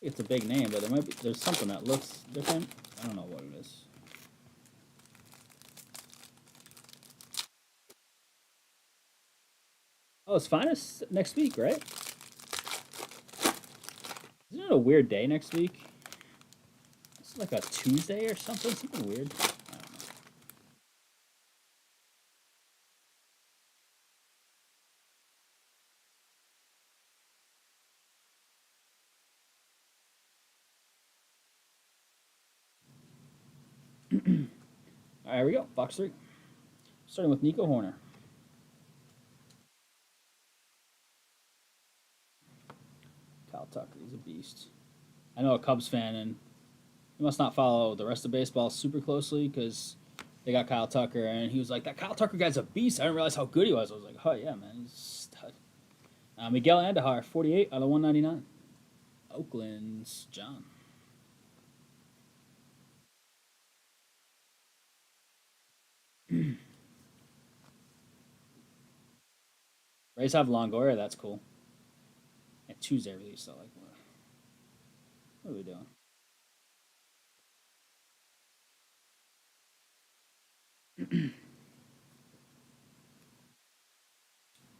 It's a big name, but there's something that looks different. I don't know what it is. Oh, it's finest next week, right? Isn't it a weird day next week? It's like a Tuesday or something. Something weird. I don't know. All right, here we go. Box 3. Starting with Nico Horner. Kyle Tucker, he's a beast. I know a Cubs fan, and he must not follow the rest of baseball super closely because they got Kyle Tucker, and he was like, "That Kyle Tucker guy's a beast." I didn't realize how good he was. I was like, "Oh yeah, man, he's a stud." Miguel Andujar, 48 out of 199. Oakland's John. Rays have Longoria. That's cool. And Tuesday release. So like, what are we doing?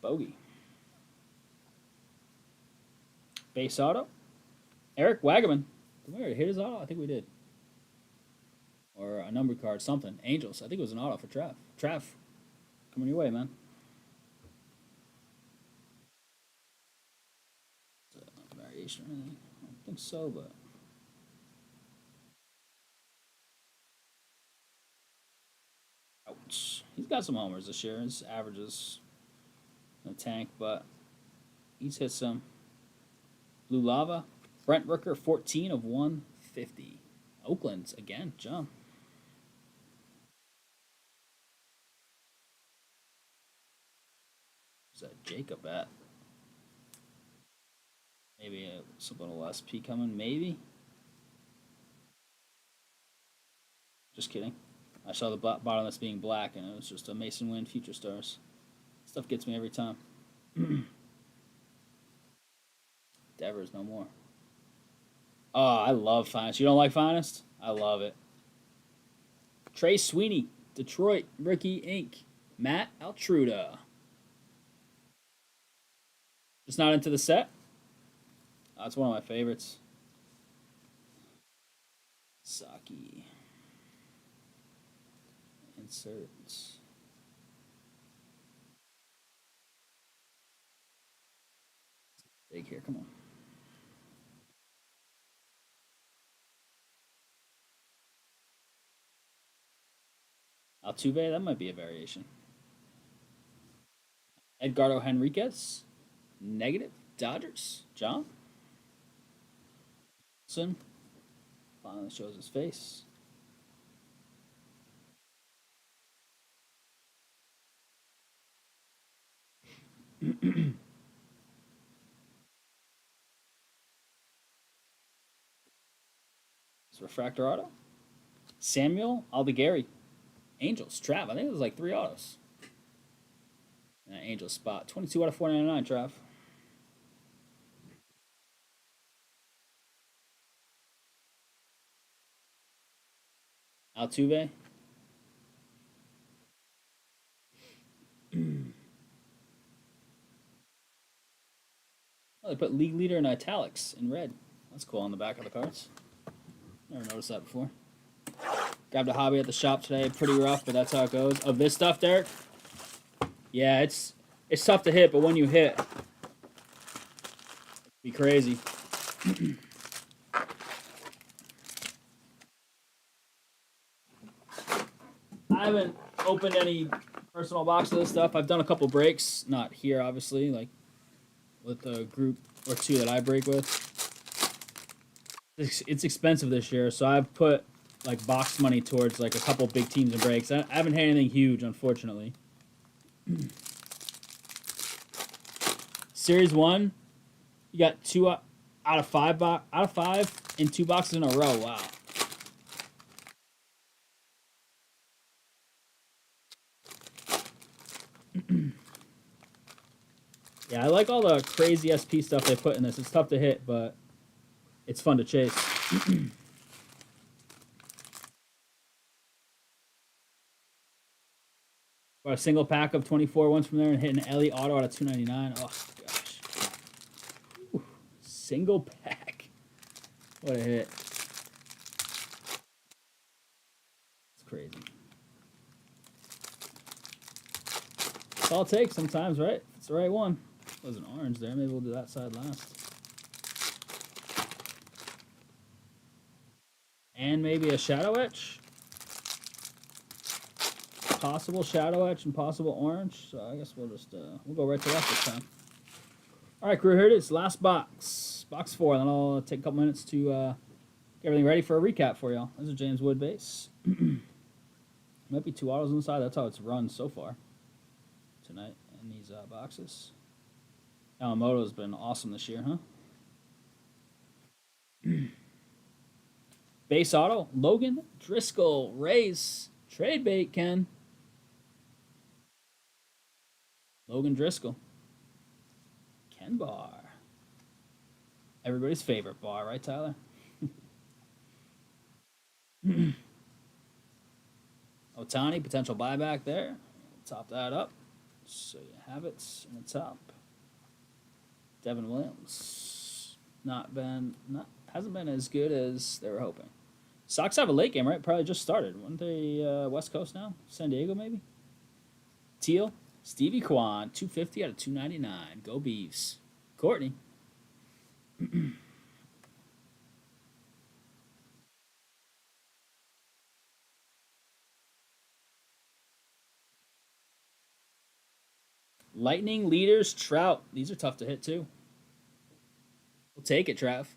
Bogey. Base auto. Eric Wagaman. Did we already hit his auto? I think we did. Or a number card, something. Angels. I think it was an auto for Trav. Trav, coming your way, man. Variation or anything? I don't think so, but. Ouch. He's got some homers this year. His averages in the tank, but he's hit some. Blue Lava. Brent Rooker, 14 of 150. Oakland's again, John. Is that Jacob at? Maybe something a little SP coming. Maybe. Just kidding. I saw the bottom that's being black, and it was just a Mason Wynn Future Stars. Stuff gets me every time. Devers, no more. Oh, I love Finest. You don't like Finest? I love it. Trey Sweeney, Detroit, Rookie Inc. Matt Altruda. Just not into the set? Oh, that's one of my favorites. Saki. Inserts. Big here, come on. Altuve, that might be a variation. Edgardo Henriquez, negative. Dodgers, John. Son finally shows his face. It's refractor auto. Samuel Aldegari, Angels, Trav. I think it was like 3 autos. And an Angels spot. 22 out of 499, Trav. Altuve. Oh, they put league leader in italics in red. That's cool on the back of the cards. Never noticed that before. Grabbed a hobby at the shop today. Pretty rough, but that's how it goes. Of this stuff, Derek? Yeah, it's tough to hit, but when you hit, be crazy. I haven't opened any personal box of this stuff. I've done a couple breaks, not here, obviously, like with a group or two that I break with. It's expensive this year, so I've put like box money towards like a couple big teams and breaks. I haven't had anything huge, unfortunately. Series 1, you got 2 out of 5 in 2 boxes in a row. Wow. Yeah, I like all the crazy SP stuff they put in this. It's tough to hit, but it's fun to chase. Got a single pack of 24 ones from there and hitting an Ellie auto out of 299. Oh, gosh. Ooh, single pack. What a hit. It's crazy. That's all it takes sometimes, right? It's the right one. There's an orange there. Maybe we'll do that side last. And maybe a shadow etch. Possible shadow etch and possible orange. So I guess we'll just we'll go right to left this time. All right, crew, here it is. Last box. Box 4. Then I'll take a couple minutes to get everything ready for a recap for y'all. This is a James Wood base. Might be 2 autos on the side. That's how it's run so far tonight in these boxes. Yamamoto's been awesome this year, huh? Base auto, Logan Driscoll, Rays. Trade bait, Ken. Logan Driscoll. Ken Barr. Everybody's favorite Barr, right, Tyler? Otani, potential buyback there. Top that up. So you have it in the top. Devin Williams. Hasn't been as good as they were hoping. Sox have a late game, right? Probably just started. Weren't they West Coast now? San Diego, maybe? Teal. Stevie Kwan, 250 out of 299. Go Beavs. Courtney. Lightning leaders, Trout. These are tough to hit, too. We'll take it, Trav.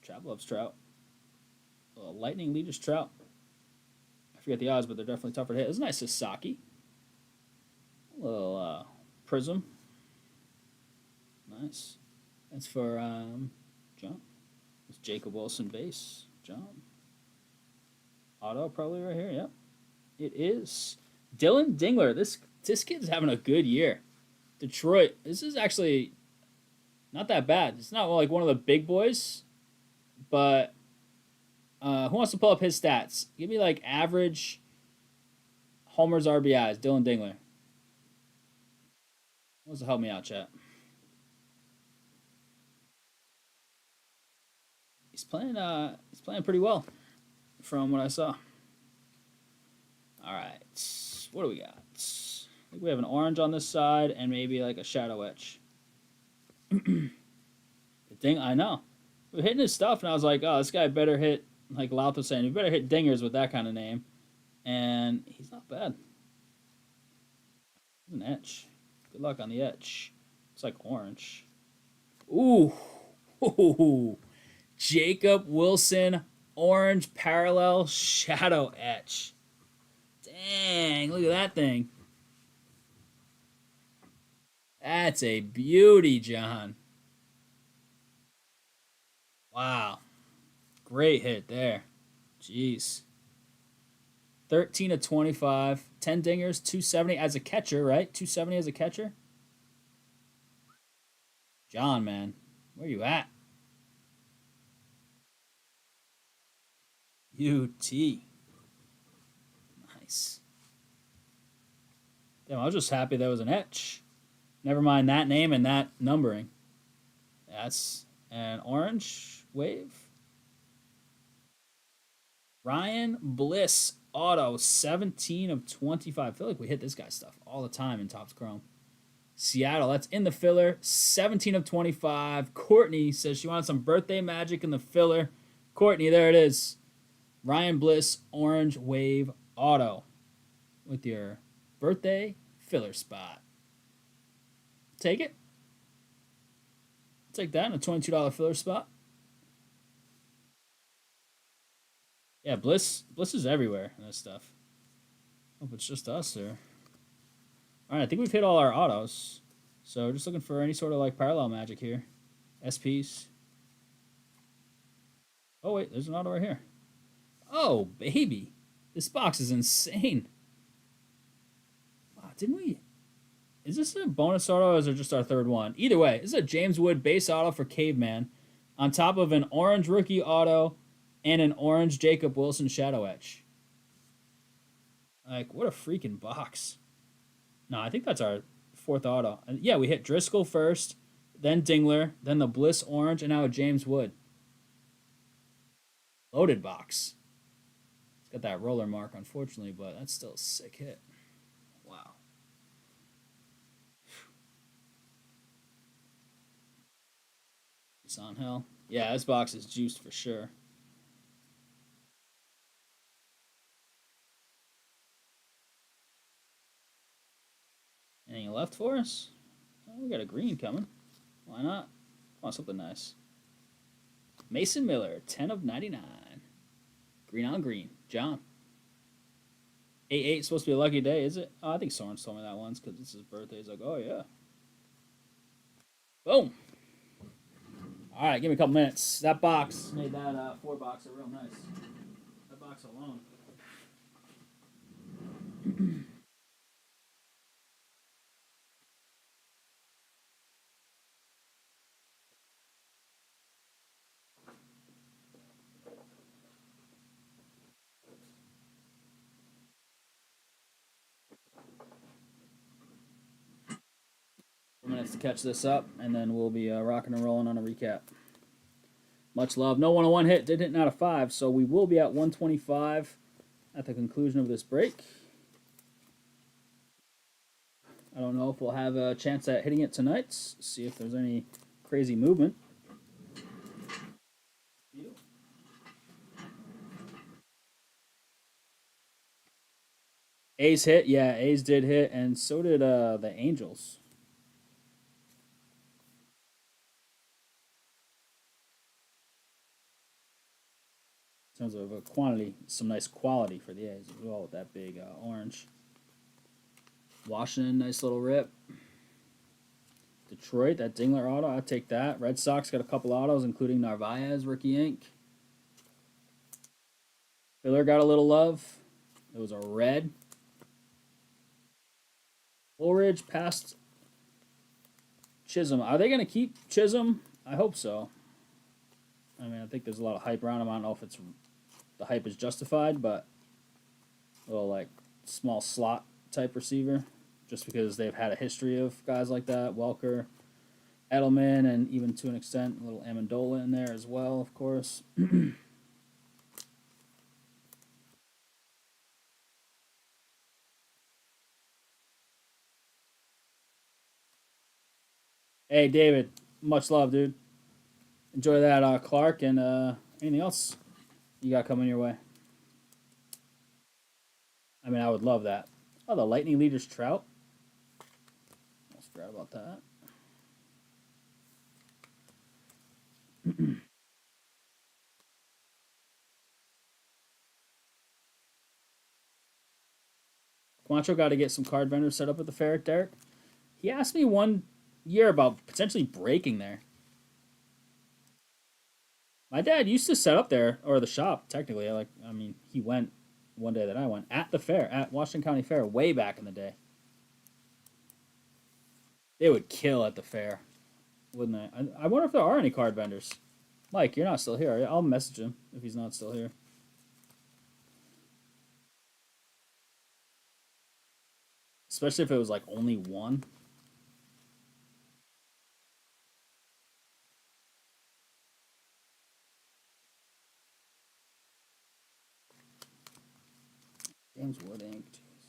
Trav loves Trout. Lightning leaders, Trout. I forget the odds, but they're definitely tougher to hit. It's nice Sasaki. A little Prism. Nice. That's for John. It's Jacob Wilson base. John. Auto probably right here. Yep. It is. Dylan Dingler. This kid's having a good year. Detroit. This is actually not that bad. It's not like one of the big boys, but who wants to pull up his stats? Give me like average homers, RBIs. Dylan Dingler. Who wants to help me out, chat? He's playing. He's playing pretty well, from what I saw. All right, what do we got? I think we have an orange on this side and maybe like a shadow etch. The thing I know, we're hitting his stuff, and I was like, oh, this guy better hit. Like Louth was saying, you better hit dingers with that kind of name, and he's not bad. An etch. Good luck on the etch. It's like orange. Ooh. Ooh. Jacob Wilson, orange parallel shadow etch. Dang, look at that thing. That's a beauty, John. Wow. Great hit there. Jeez. 13 of 25, 10 dingers, 270 as a catcher, right? 270 as a catcher. John, man, where you at? UT. Nice. Damn, I was just happy there was an etch. Never mind that name and that numbering. That's an orange wave. Ryan Bliss auto, 17 of 25. I feel like we hit this guy's stuff all the time in Topps Chrome. Seattle, that's in the filler, 17 of 25. Courtney says she wants some birthday magic in the filler. Courtney, there it is. Ryan Bliss, orange wave auto with your birthday filler spot. Take it. Take that in a $22 filler spot. Yeah, Bliss is everywhere in this stuff. Hope it's just us or. All right, I think we've hit all our autos. So just looking for any sort of like parallel magic here. SPs. Oh wait, there's an auto right here. Oh baby, this box is insane. Wow, didn't we? Is this a bonus auto or is it just our third one? Either way, this is a James Wood base auto for Caveman on top of an orange rookie auto and an orange Jacob Wilson shadow etch. Like, what a freaking box. No, I think that's our fourth auto. And yeah, we hit Driscoll first, then Dingler, then the Bliss orange, and now a James Wood. Loaded box. It's got that roller mark, unfortunately, but that's still a sick hit. Wow. It's on hell. Yeah, this box is juiced for sure. Anything left for us? Oh, we got a green coming. Why not? Want something nice. Mason Miller, 10 of 99. Green on green. John. 8-8 supposed to be a lucky day, is it? Oh, I think Soren's told me that once because it's his birthday. He's like, oh, yeah. Boom. All right, give me a couple minutes. That box made that 4 boxer real nice. That box alone. Minutes to catch this up, and then we'll be rocking and rolling on a recap. Much love. No 101 hit. Did hit out of 5, so we will be at 125 at the conclusion of this break. I don't know if we'll have a chance at hitting it tonight. See if there's any crazy movement. A's hit. Yeah, A's did hit, and so did the Angels. In terms of quantity, some nice quality for the A's as well with that big orange. Washington, nice little rip. Detroit, that Dingler auto, I'll take that. Red Sox got a couple autos, including Narvaez, rookie ink. Filler got a little love. It was a red. Woolridge past Chisholm. Are they going to keep Chisholm? I hope so. I mean, I think there's a lot of hype around him. I don't know if it's the hype is justified, but a little like small slot type receiver, just because they've had a history of guys like that. Welker, Edelman, and even to an extent, a little Amendola in there as well, of course. Hey, David, much love, dude. Enjoy that, Clark, and anything else you got coming your way? I mean, I would love that. Oh, the Lightning leaders Trout. Almost forgot about that. Quancho got to get some card vendors set up at the fair, Derek. He asked me one year about potentially breaking there. My dad used to set up there, or the shop, technically. I mean, he went one day that I went at the fair, at Washington County Fair, way back in the day. They would kill at the fair, wouldn't they? I wonder if there are any card vendors. Mike, you're not still here, are you? I'll message him if he's not still here. Especially if it was like only one. James Wood Inc. Jeez.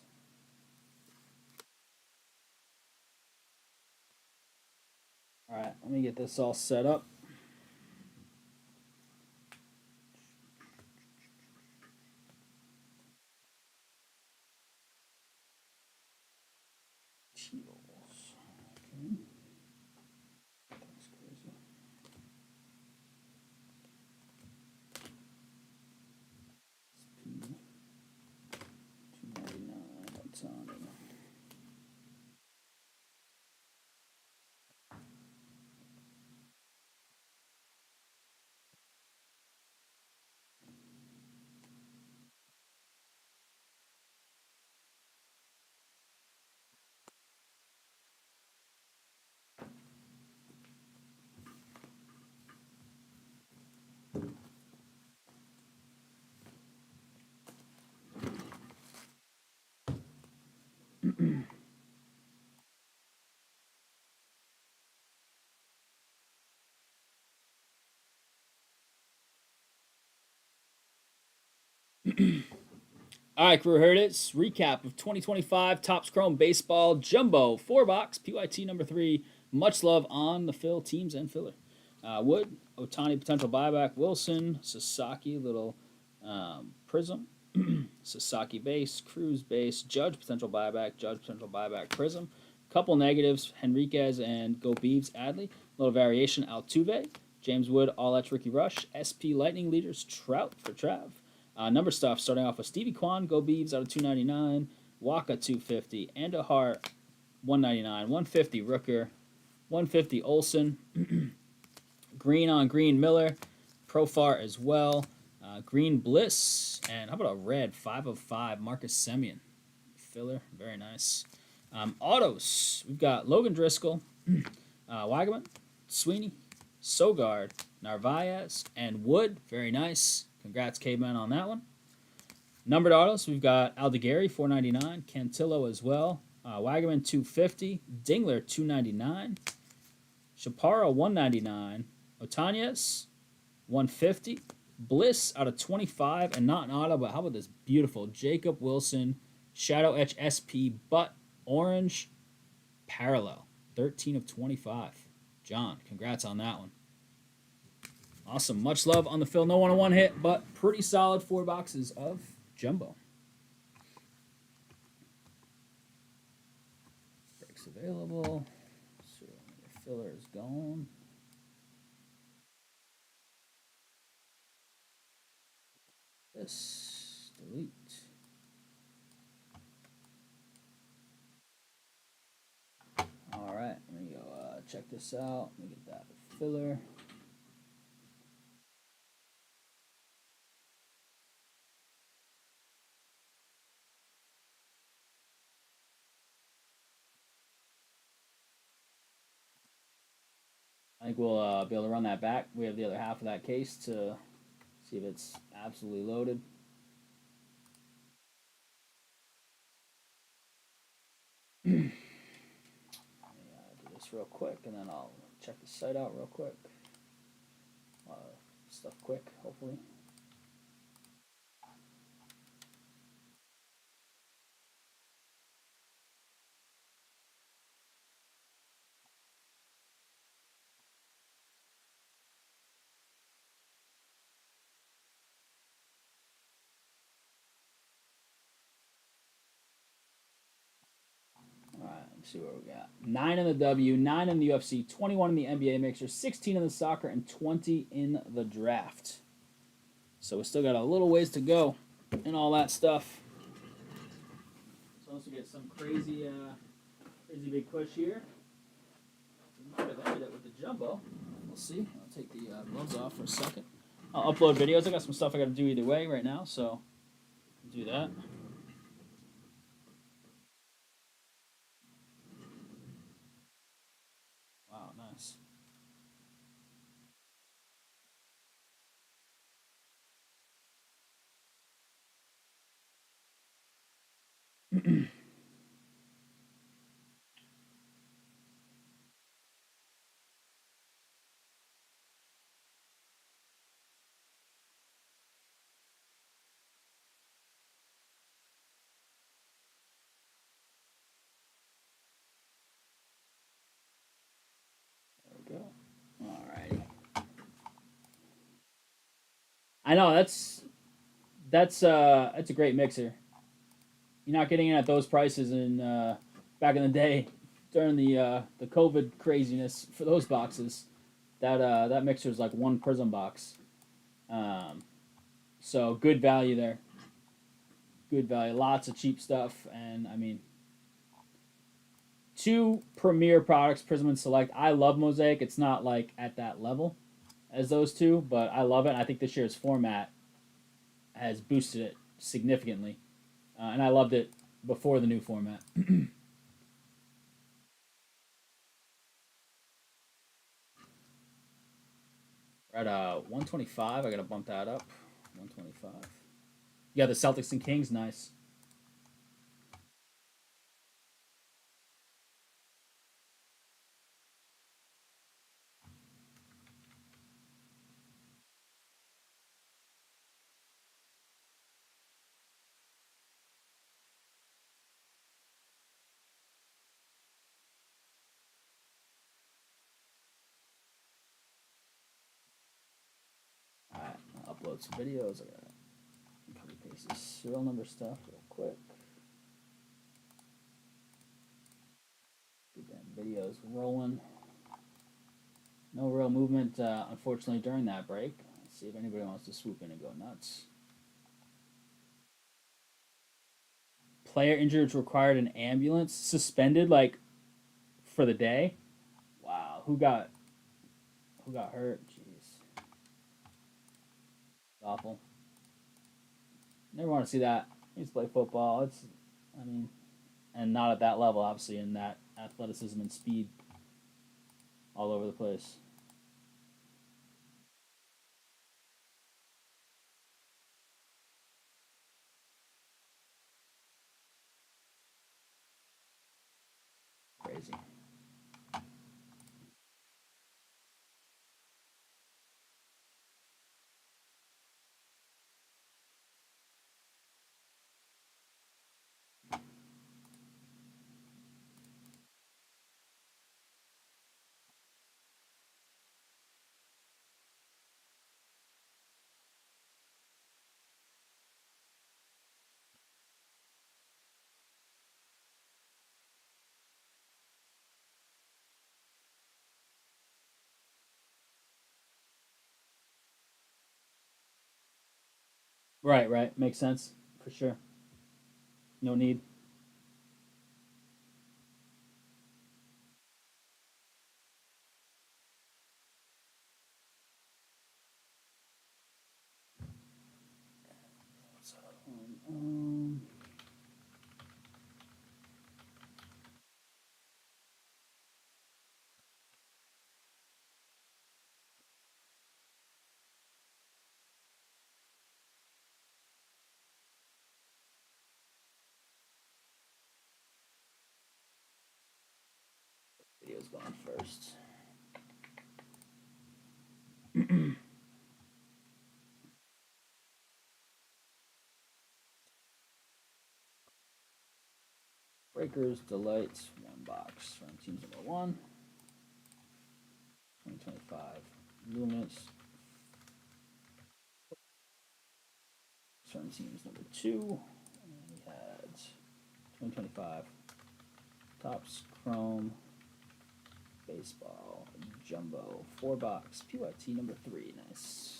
All right, let me get this all set up. Cheetos. Okay. That's crazy. SP 299. What's on it? All right, crew, heard it. Recap of 2025 Topps Chrome Baseball Jumbo 4-box PYT number 3. Much love on the fill teams and filler. Wood, Otani potential buyback, Wilson, Sasaki little Prism, Sasaki base, Cruz base, Judge potential buyback, Prism. Couple negatives, Henriquez and Go Beeves Adley. Little variation, Altuve, James Wood, all that's Ricky Rush, SP Lightning leaders, Trout for Trav. Number stuff, starting off with Stevie Kwan, Go Beeves out of 299, Waka 250, Andahar 199, 150 Rooker, 150 Olson, green on green Miller, Profar as well, green Bliss, and how about a red 5 of 5 Marcus Semien, filler, very nice. Autos, we've got Logan Driscoll, Wagaman, Sweeney, Sogard, Narvaez, and Wood, very nice. Congrats, Caveman, on that one. Numbered autos, we've got Aldegari, 499, Cantillo as well, Wagaman, 250, Dingler, 299, Chaparro, 199, Otanez, 150, Bliss out of 25, and not an auto, but how about this beautiful Jacob Wilson, Shadow Etch SP, but orange parallel, 13 of 25. John, congrats on that one. Awesome. Much love on the fill. No one-on-one hit, but pretty solid 4 boxes of Jumbo. Breaks available. So the filler is gone. This. Delete. All right. Let me go check this out. Let me get that filler. I think we'll be able to run that back. We have the other half of that case to see if it's absolutely loaded. Let me do this real quick, and then I'll check the site out real quick. Stuff quick, hopefully. All right, let's see what we got. 9 in the W, 9 in the UFC, 21 in the NBA mixer, 16 in the soccer, and 20 in the draft. So we still got a little ways to go and all that stuff. Let's also get some crazy big push here. So we might have ended it with the jumbo. We'll see. I'll take the gloves off for a second. I'll upload videos. I got some stuff I got to do either way right now, so I'll do that. Wow, nice. Go. Alrighty. I know that's a great mixer. You're not getting it at those prices in back in the day during the COVID craziness for those boxes. That mixer is like one Prism box. So good value there. Good value. Lots of cheap stuff, and I mean, two premier products, Prism and Select. I love Mosaic. It's not like at that level as those two, but I love it. I think this year's format has boosted it significantly, and I loved it before the new format. We're at 125. I gotta bump that up. 125. Yeah, the Celtics and Kings, nice. All right, I'll upload some videos. I gotta copy paste this serial number stuff real quick. Get them videos rolling. No real movement, unfortunately, during that break. Let's see if anybody wants to swoop in and go nuts. Player injured required an ambulance. Suspended, like, for the day. Wow, who got hurt? Jeez, awful. Never want to see that. He needs to play football. I mean, and not at that level, obviously, in that athleticism and speed all over the place. Crazy. Right, right. Makes sense. For sure. No need. Um, video's going first. Breakers, Delights, 1 box. Run teams number 1. 2025. Luminance. Certain teams number 2. And we had 2025. Topps Chrome. Baseball. Jumbo. 4 box. PYT number 3. Nice.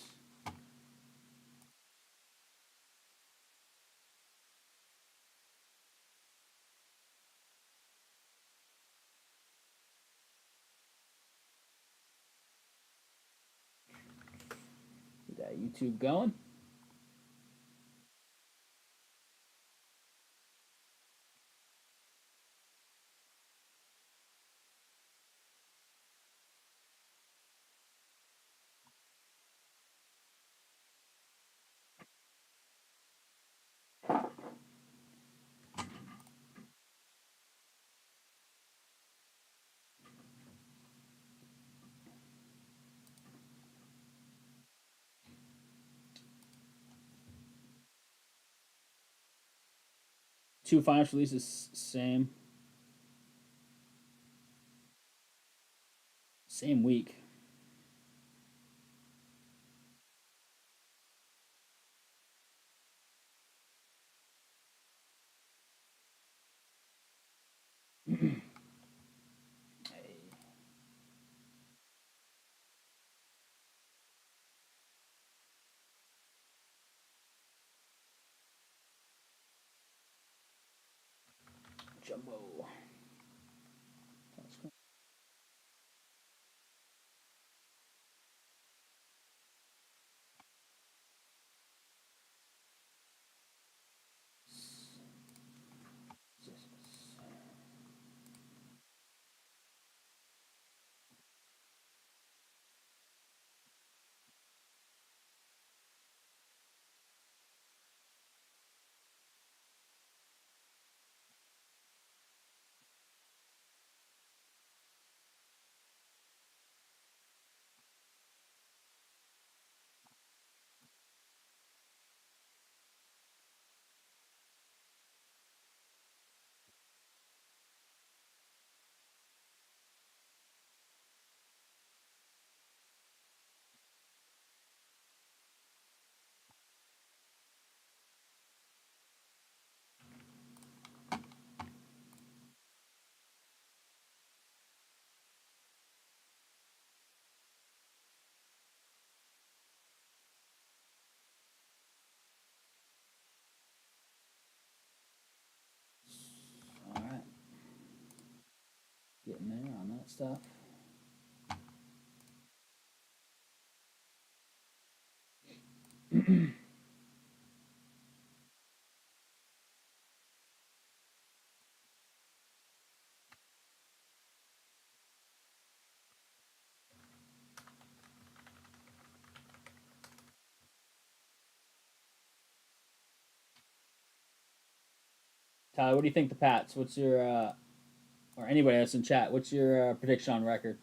Get that YouTube going. Two finals releases, same week. Hey. Jumbo. All right. Getting there on that stuff. Tyler, what do you think the Pats? What's your or anybody else in chat? What's your prediction on record?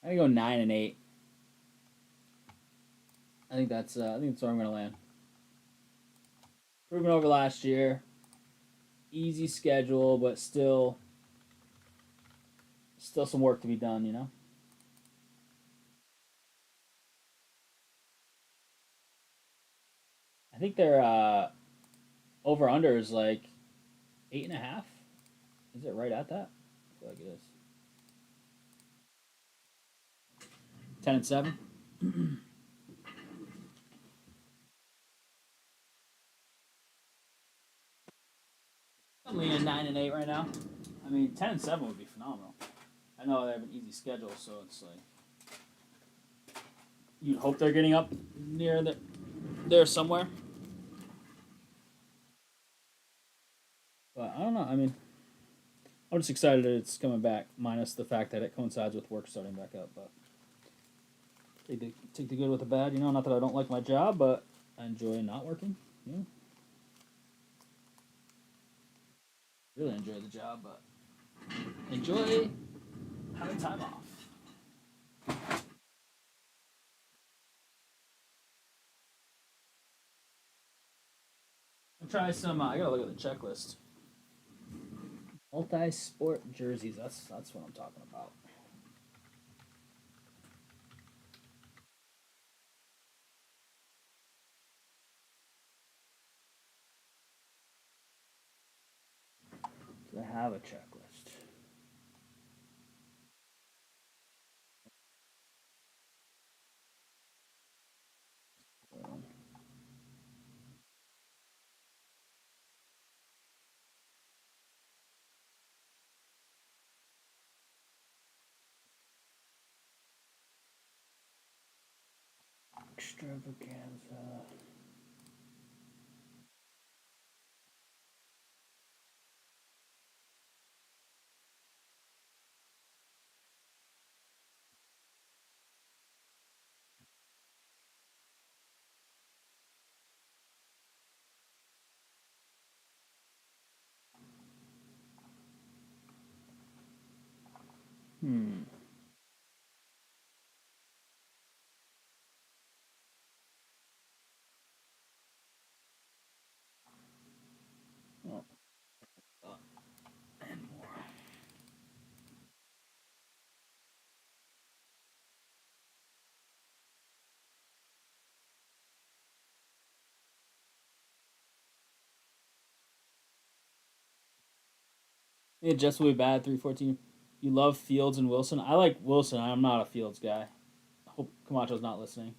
I go 9-8. I think that's where I'm gonna land. Improvement over last year. Easy schedule, but still some work to be done. You know. I think their over under is like 8.5. Is it right at that? I feel like it is. 10-7. I'm leaning 9-8 right now. I mean, 10-7 would be phenomenal. I know they have an easy schedule, so it's like you'd hope they're getting up near there somewhere. But I don't know. I mean, I'm just excited that it's coming back, minus the fact that it coincides with work starting back up. But take the good with the bad. Not that I don't like my job, but I enjoy not working. Really enjoy the job, but enjoy having time off. I'm trying some. I gotta look at the checklist. Multi-sport jerseys. That's what I'm talking about. Do I have a checklist? Extravaganza. Hmm. Oh, and more. Yeah, Jets will be bad. 314. You love Fields and Wilson. I like Wilson. I'm not a Fields guy. I hope Camacho's not listening.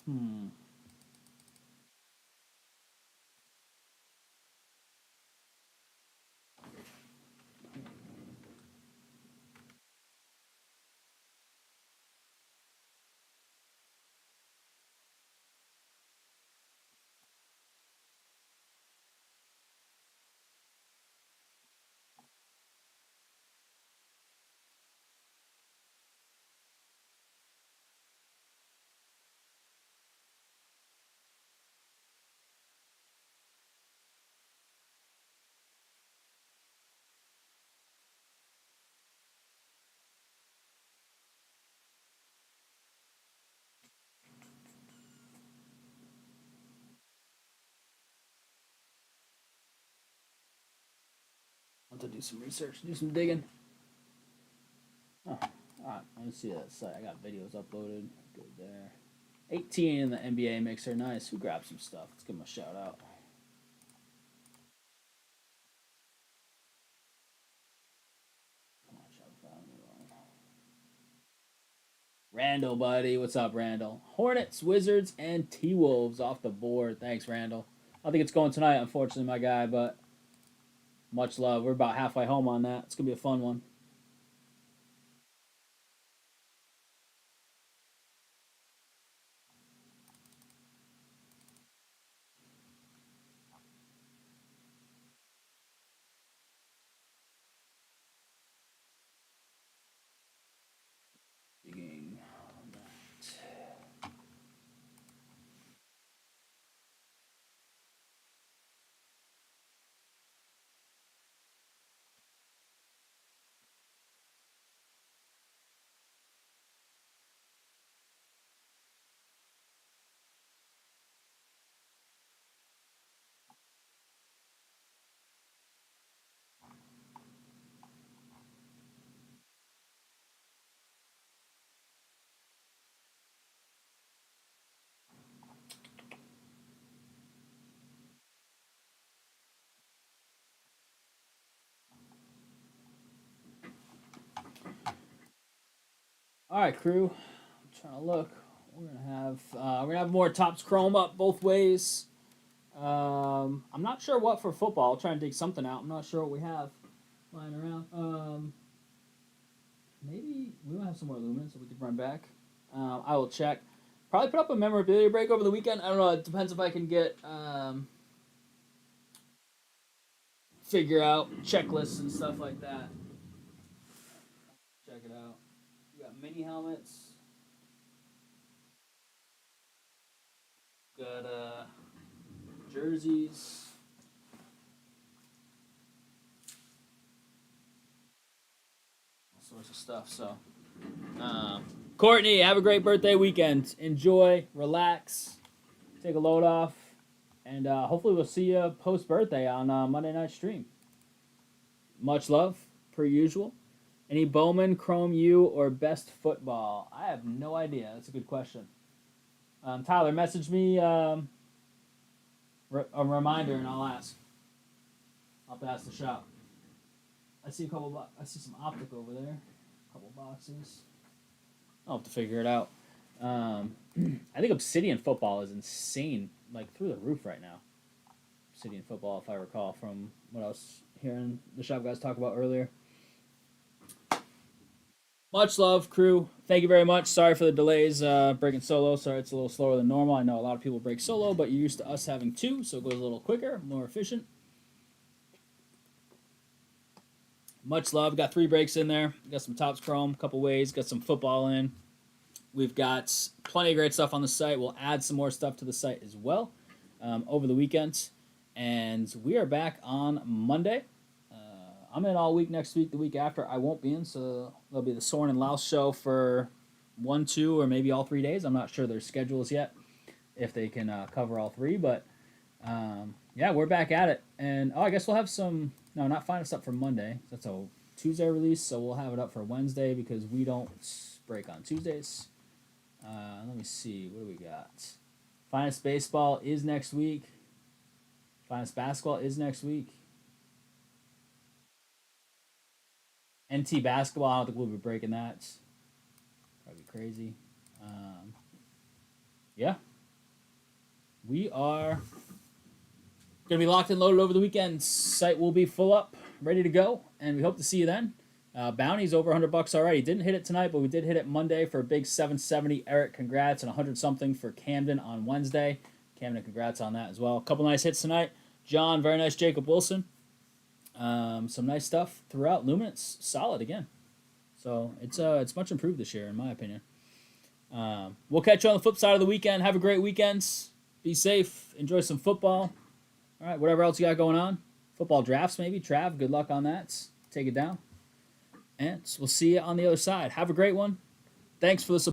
Hmm. I have to do some research, do some digging. Oh, alright. Let me see that site. I got videos uploaded. Good there. 18 in the NBA mixer. Nice. Who grabbed some stuff? Let's give him a shout out. Come on, shout out. Randall, buddy. What's up, Randall? Hornets, Wizards, and T Wolves off the board. Thanks, Randall. I think it's going tonight, unfortunately, my guy, but much love. We're about halfway home on that. It's going to be a fun one. Digging on that. All right, crew. I'm trying to look. We're gonna have more Topps Chrome up both ways. I'm not sure what for football. I'll try and dig something out. I'm not sure what we have lying around. Maybe we might have some more Lumens so we could run back. I will check. Probably put up a memorabilia break over the weekend. I don't know. It depends if I can get figure out checklists and stuff like that. Check it out. We got mini helmets. Got jerseys. All sorts of stuff. So, Courtney, have a great birthday weekend. Enjoy, relax, take a load off, and hopefully we'll see you post birthday on Monday night stream. Much love, per usual. Any Bowman, Chrome U, or best football? I have no idea. That's a good question. Tyler, message me a reminder, and I'll ask. I'll pass the shop. I see I see some optic over there. A couple boxes. I'll have to figure it out. I think Obsidian football is insane, like through the roof right now. Obsidian football, if I recall from what I was hearing the shop guys talk about earlier. Much love, crew. Thank you very much. Sorry for the delays breaking solo. Sorry it's a little slower than normal. I know a lot of people break solo, but you're used to us having two, so it goes a little quicker, more efficient. Much love. Got 3 breaks in there. Got some Topps Chrome, a couple ways. Got some football in. We've got plenty of great stuff on the site. We'll add some more stuff to the site as well over the weekend. And we are back on Monday. I'm in all week next week. The week after, I won't be in, so there'll be the Soren and Louse show for 1, 2, or maybe all 3 days. I'm not sure their schedules yet, if they can cover all 3. But, yeah, we're back at it. And, I guess we'll have some... No, not finest up for Monday. That's a Tuesday release, so we'll have it up for Wednesday because we don't break on Tuesdays. Let me see. What do we got? Finest Baseball is next week. Finest Basketball is next week. NT Basketball, I don't think we'll be breaking that. Probably crazy. Yeah. We are going to be locked and loaded over the weekend. Site will be full up, ready to go, and we hope to see you then. Bounty's over $100 already. Didn't hit it tonight, but we did hit it Monday for a big 770. Eric, congrats, and 100-something for Camden on Wednesday. Camden, congrats on that as well. A couple nice hits tonight. John, very nice. Jacob Wilson. Some nice stuff throughout. Luminance, solid again. So it's much improved this year, in my opinion. We'll catch you on the flip side of the weekend. Have a great weekend. Be safe. Enjoy some football. All right, whatever else you got going on. Football drafts, maybe. Trav, good luck on that. Take it down. And we'll see you on the other side. Have a great one. Thanks for the support.